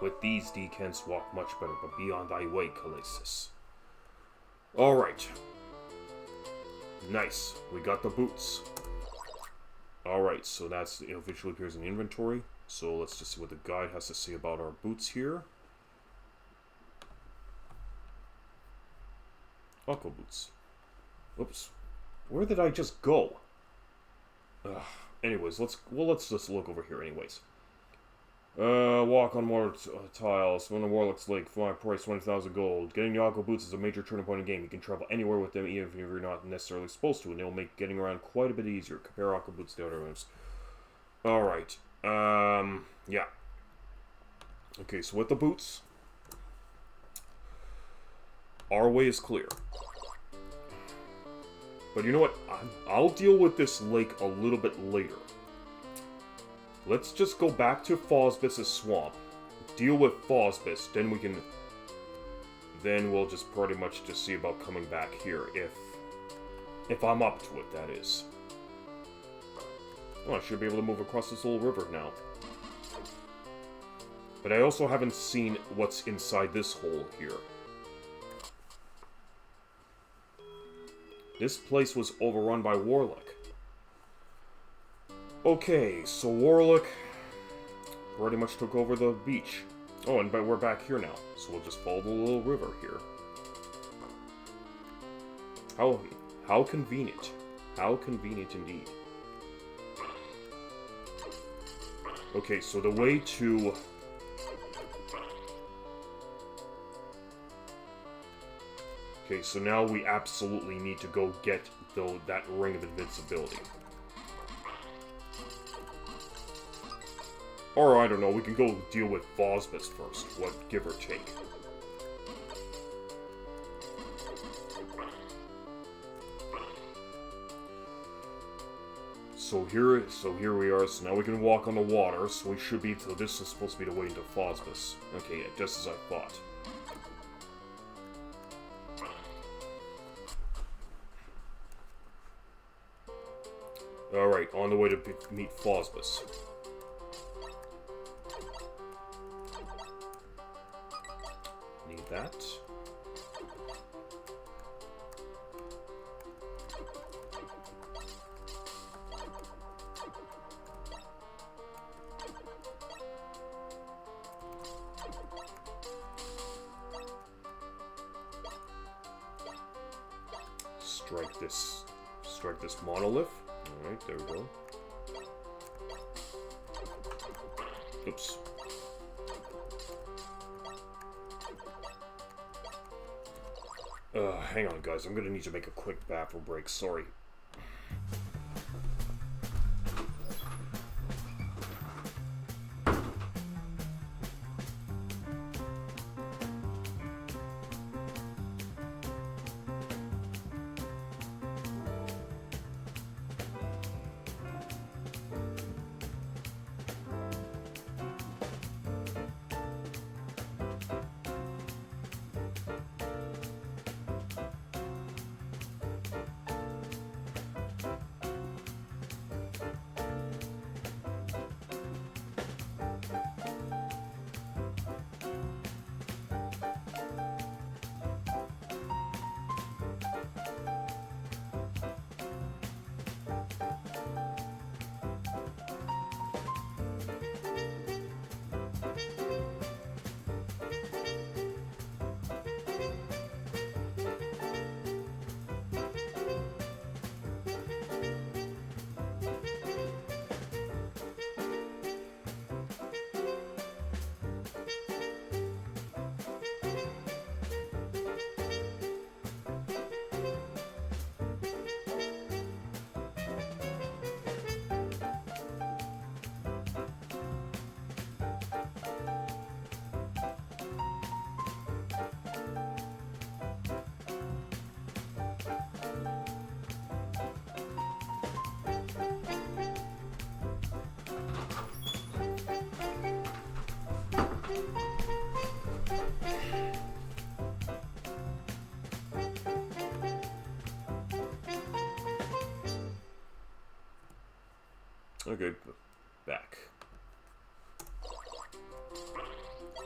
With these thee canst walk much better, but be on thy way, Calasis. Alright. Nice. We got the boots. Alright, so that's, visually appears in the inventory. So let's just see what the guide has to say about our boots here. Aqua boots. Oops. Where did I just go? Anyways, let's just look over here anyways. Walk on more tiles. One of Warlock's Lake. For my price, 20,000 gold. Getting the aqua boots is a major turning point in the game. You can travel anywhere with them, even if you're not necessarily supposed to, and they'll make getting around quite a bit easier. Compare aqua boots to other ones. Alright. Yeah. Okay, so with the boots, our way is clear. But you know what? I'll deal with this lake a little bit later. Let's just go back to Phosphus' swamp, deal with Phosphus, then we can... Then we'll just pretty much just see about coming back here, if I'm up to it, that is. Oh, I should be able to move across this little river now. But I also haven't seen what's inside this hole here. This place was overrun by Warlock. Okay, so Warlock pretty much took over the beach. Oh, and we're back here now, so we'll just follow the little river here. How convenient. How convenient indeed. Okay, so the way to... Okay, so now we absolutely need to go get that Ring of Invincibility. Or, I don't know, we can go deal with Phosphus first, what, give or take. So here we are, so now we can walk on the water, so we should be, so this is supposed to be the way into Phosphus. Okay, yeah, just as I thought. Alright, on the way to meet Phosphus. Need that. Strike this monolith. Alright, there we go. Oops. Hang on, guys. I'm gonna need to make a quick bathroom break. Sorry. Okay, back.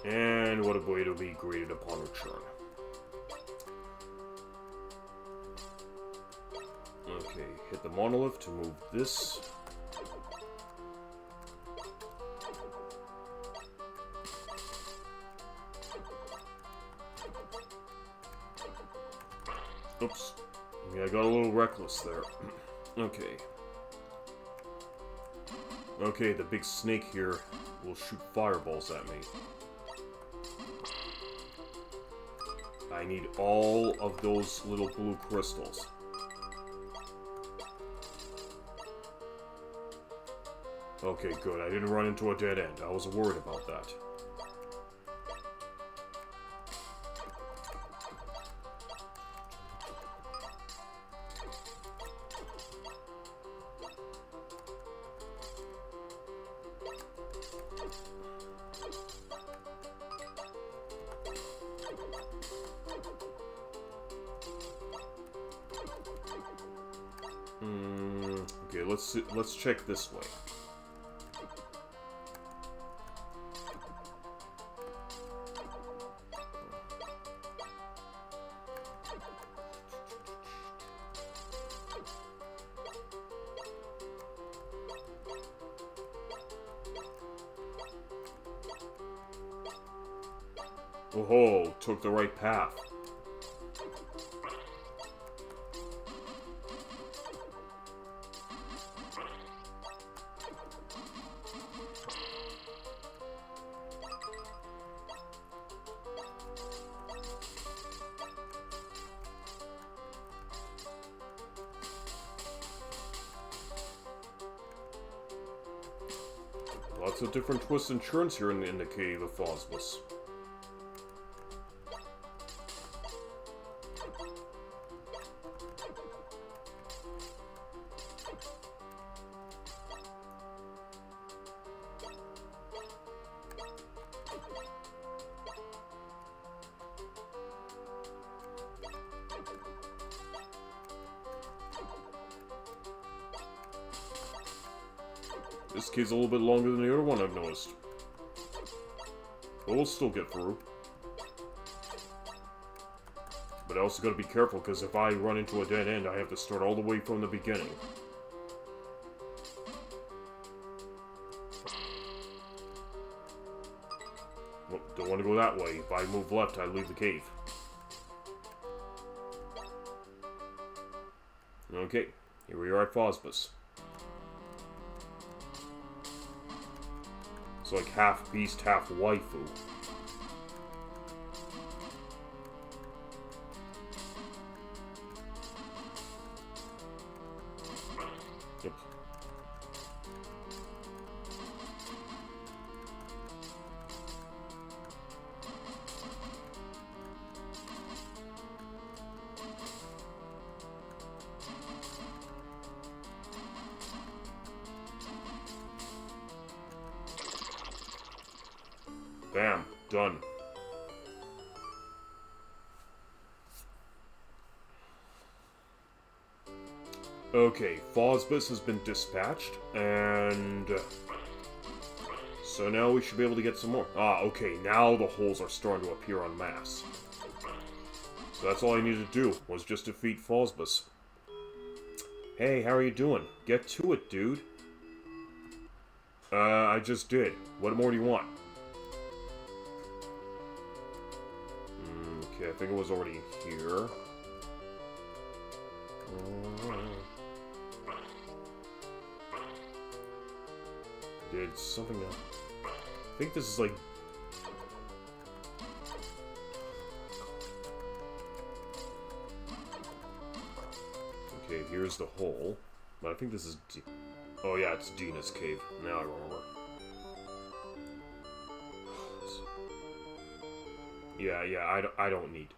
And what a way to be greeted upon return. Okay, hit the monolith to move this. Oops. Yeah, I got a little reckless there. Okay. Okay, the big snake here will shoot fireballs at me. I need all of those little blue crystals. Okay, good. I didn't run into a dead end. I was worried about that. Okay, let's check this way. Oh, took the right path. Lots of different twists and turns here in the cave of Phosphus. This cave's a little bit longer than the other one I've noticed. But we'll still get through. But I also gotta be careful, because if I run into a dead end, I have to start all the way from the beginning. Well, don't want to go that way. If I move left, I leave the cave. Okay, here we are at Phosphus. It's like half beast, half waifu. Yep. Bam. Done. Okay, Phosphus has been dispatched, and... so now we should be able to get some more. Ah, okay, now the holes are starting to appear en masse. So that's all I needed to do, was just defeat Phosphus. Hey, how are you doing? Get to it, dude. I just did. What more do you want? Okay, I think it was already here. Did something else? I think this is like... okay, here's the hole. But I think this is... oh yeah, it's Dina's cave. Now I remember. Yeah, I don't need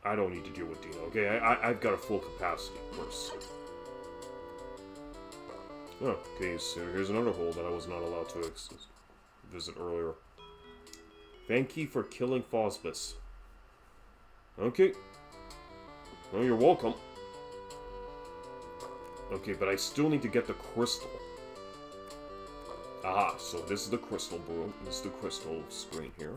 to deal with Dina, okay? I've got a full capacity first. Oh, okay, so here's another hole that I was not allowed to visit earlier. Thank you for killing Phosphus. Okay. Well, you're welcome. Okay, but I still need to get the crystal. Aha, so this is the crystal broom. This is the crystal screen here.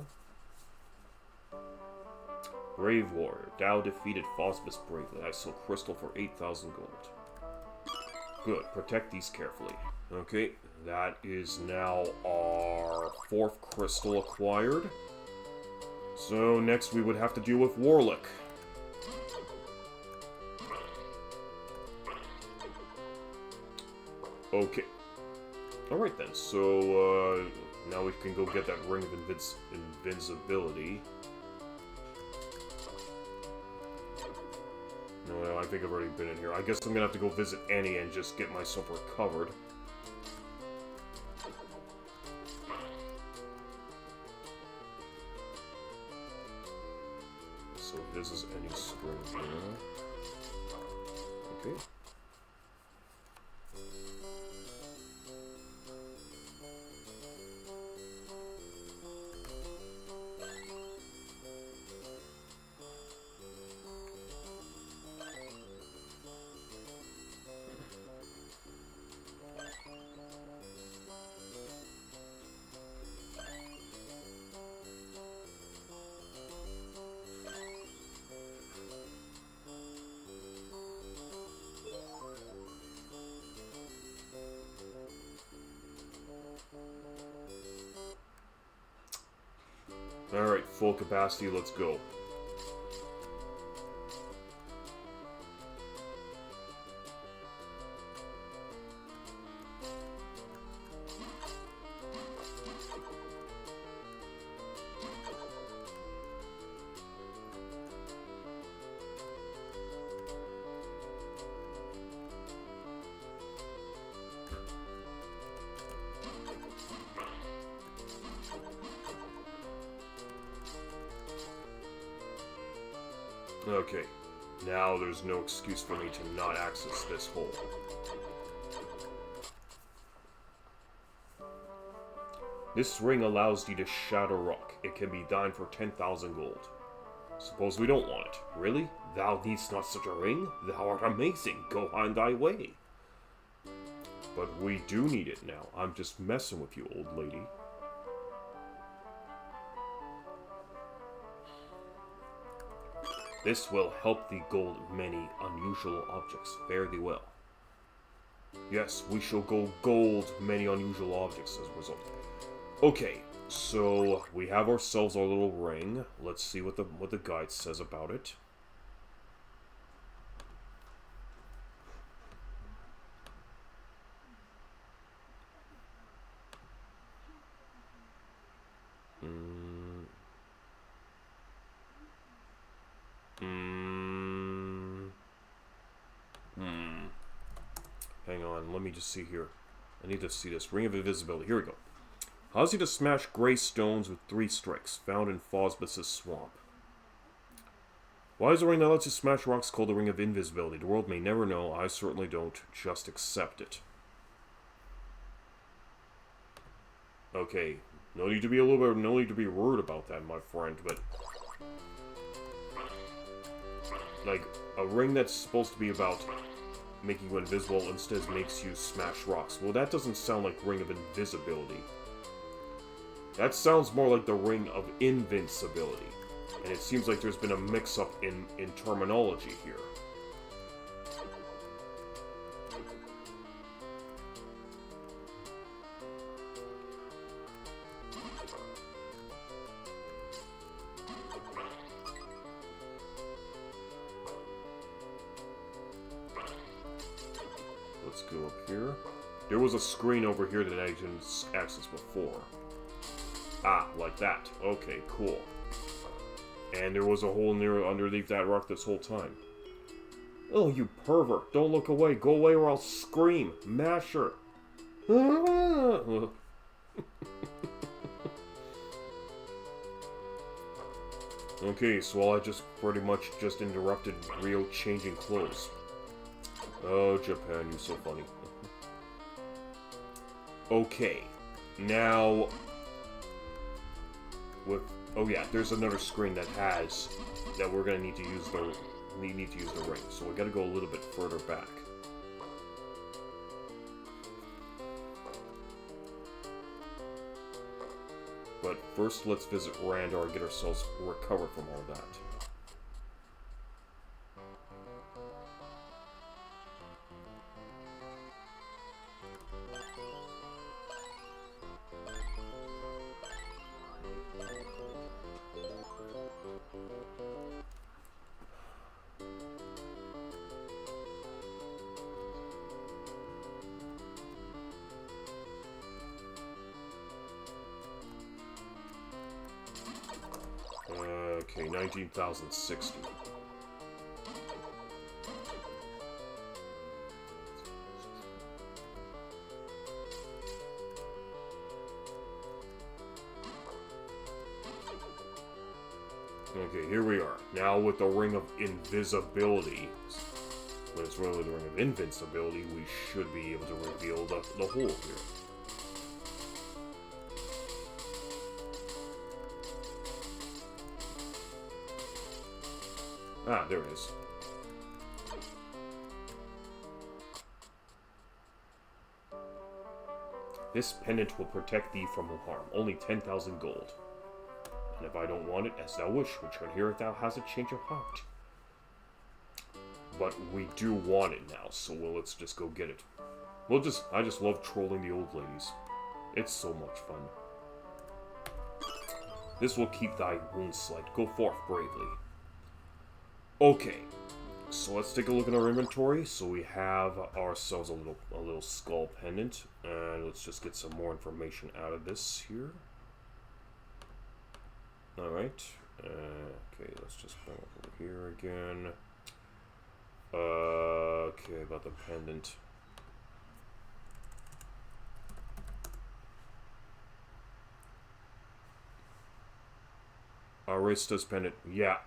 Brave warrior, Thou defeated Phosphus bravely. I sold crystal for 8,000 gold. Good, protect these carefully. Okay, that is now our 4th crystal acquired. So next we would have to deal with Warlick. Okay. Alright then, so now we can go get that Ring of Invincibility. No, I think I've already been in here. I guess I'm gonna have to go visit Annie and just get myself recovered. So this is Annie's screen here. Okay. Alright, full capacity, let's go. Okay. Now there's no excuse for me to not access this hole. This ring allows thee to shatter rock. It can be thine for 10,000 gold. Suppose we don't want it. Really? Thou needst not such a ring? Thou art amazing. Go on thy way. But we do need it now. I'm just messing with you, old lady. This will help thee gold many unusual objects. Fare thee well. Yes, we shall go gold many unusual objects as a result. Okay, so we have ourselves our little ring. Let's see what the guide says about it. Hang on, let me just see here. I need to see this. Ring of Invisibility. Here we go. Allows you to smash gray stones with 3 strikes, found in Phosphorus' swamp. Why is the ring that lets you smash rocks called the Ring of Invisibility? The world may never know. I certainly don't. Just accept it. Okay. No need to be no need to be rude about that, my friend, but like a ring that's supposed to be about making you invisible instead makes you smash rocks. Well, that doesn't sound like Ring of Invisibility. That sounds more like the Ring of Invincibility. And it seems like there's been a mix-up in terminology here. Let's go up here. There was a screen over here that I didn't access before. Ah, like that. Okay, cool. And there was a hole underneath that rock this whole time. Oh, you pervert. Don't look away. Go away or I'll scream. Masher. Okay, so I just pretty much just interrupted Rio changing clothes. Oh, Japan, you're so funny. Okay. Now... oh yeah, there's another screen that has that we're gonna need to use the ring. So we gotta go a little bit further back. But first, let's visit Randar and get ourselves recovered from all that. Okay, 19,060. Okay, here we are. Now with the Ring of Invisibility, when it's really the Ring of Invincibility, we should be able to reveal the hole here. Ah, there it is. This pendant will protect thee from harm. Only 10,000 gold. And if I don't want it, as thou wish, return here if thou hast a change of heart. But we do want it now, so let's just go get it. I just love trolling the old ladies. It's so much fun. This will keep thy wounds slight. Go forth bravely. Okay, so let's take a look at our inventory. So we have ourselves a little skull pendant, and let's just get some more information out of this here. All right. Okay, let's just bring up over here again. Okay, about the pendant. Arista's pendant. Yeah,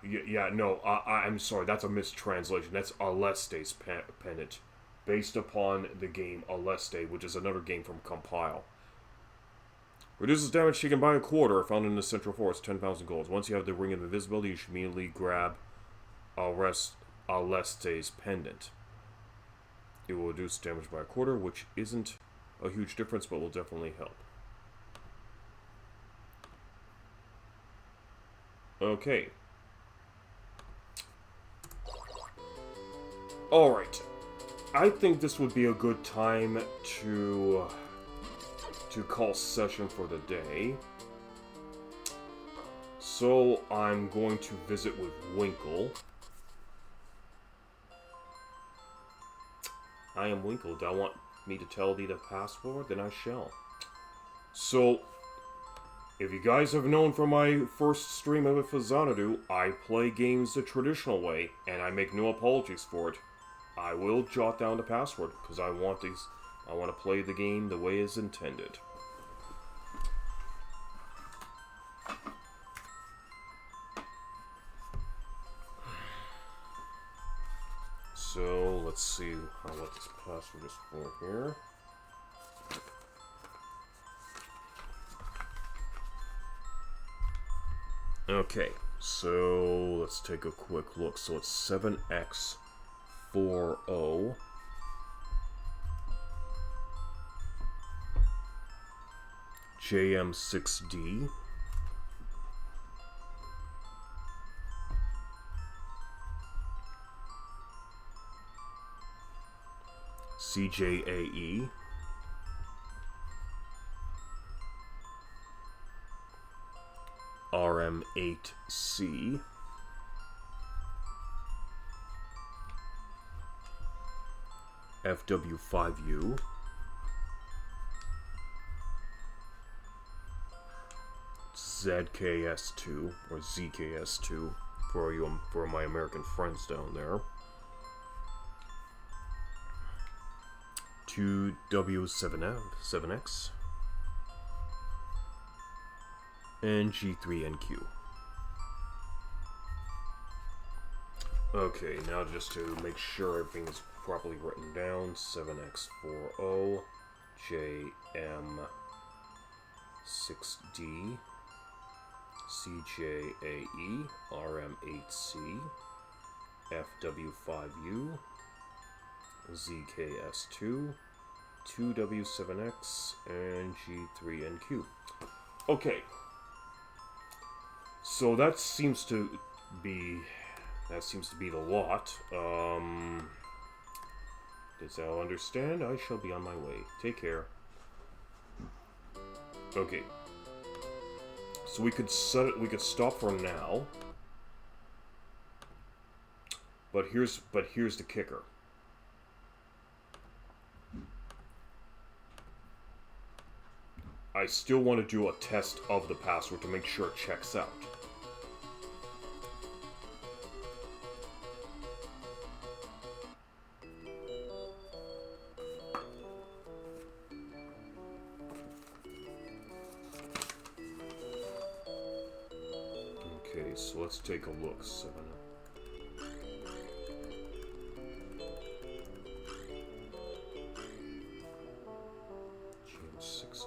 no, I'm sorry, that's a mistranslation. That's Aleste's pendant. Based upon the game Aleste, which is another game from Compile. Reduces damage taken by a quarter, found in the Central Forest, 10,000 gold. Once you have the Ring of Invisibility, you should immediately grab Aleste's pendant. It will reduce damage by a quarter, which isn't a huge difference, but will definitely help. Okay. Alright. I think this would be a good time to call session for the day. So I'm going to visit with Winkle. I am Winkle. Do I want me to tell thee the password? Then I shall. So, if you guys have known from my first stream of Xanadu, I play games the traditional way, and I make no apologies for it. I will jot down the password, because I want to play the game the way it's intended. So, let's see what this password is for here. Okay, so let's take a quick look. So it's 7x40 JM6D CJAE RM8C FW5U ZKS2 or ZKS2 for my American friends down there. 2W7X and G3NQ. Okay, now just to make sure everything is properly written down, 7x40 JM6D CJAE RM8C FW5U ZKS2 2W7X and G3NQ. Okay. So that seems to be the lot. Does thou understand? I shall be on my way. Take care. Okay. So we could stop for now. But here's the kicker. I still want to do a test of the password to make sure it checks out. Okay, so let's take a look. 7. GM60.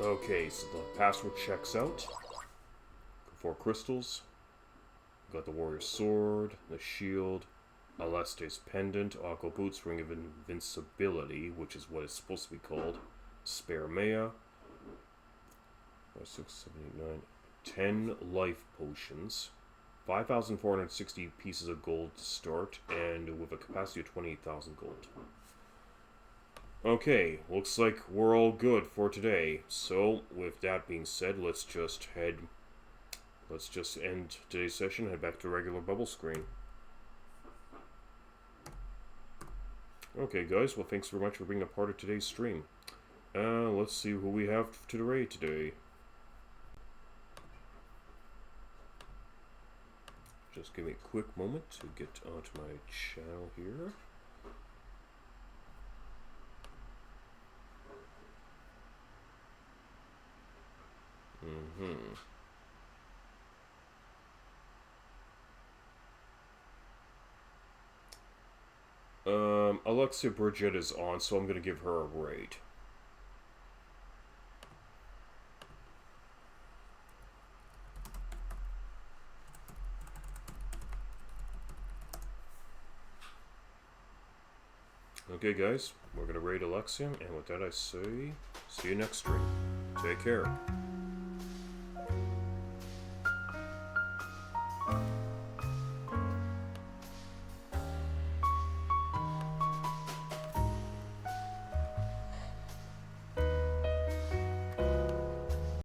Okay, so the password checks out. 4 crystals. Got the warrior sword, the shield, Aleste's pendant, Aqua Boots, Ring of Invincibility, which is what it's supposed to be called, Spare Maya, 5, 6, 7, 8, 9, 10 life potions, 5,460 pieces of gold to start, and with a capacity of 28,000 gold. Okay, looks like we're all good for today. So, with that being said, let's just end today's session and head back to the regular bubble screen. Okay, guys, well, thanks very much for being a part of today's stream. Let's see who we have to the raid today. Just give me a quick moment to get onto my channel here. Alexia Bridget is on, so I'm gonna give her a raid. Okay, guys, we're gonna raid Alexia, and with that I say, see you next stream. Take care.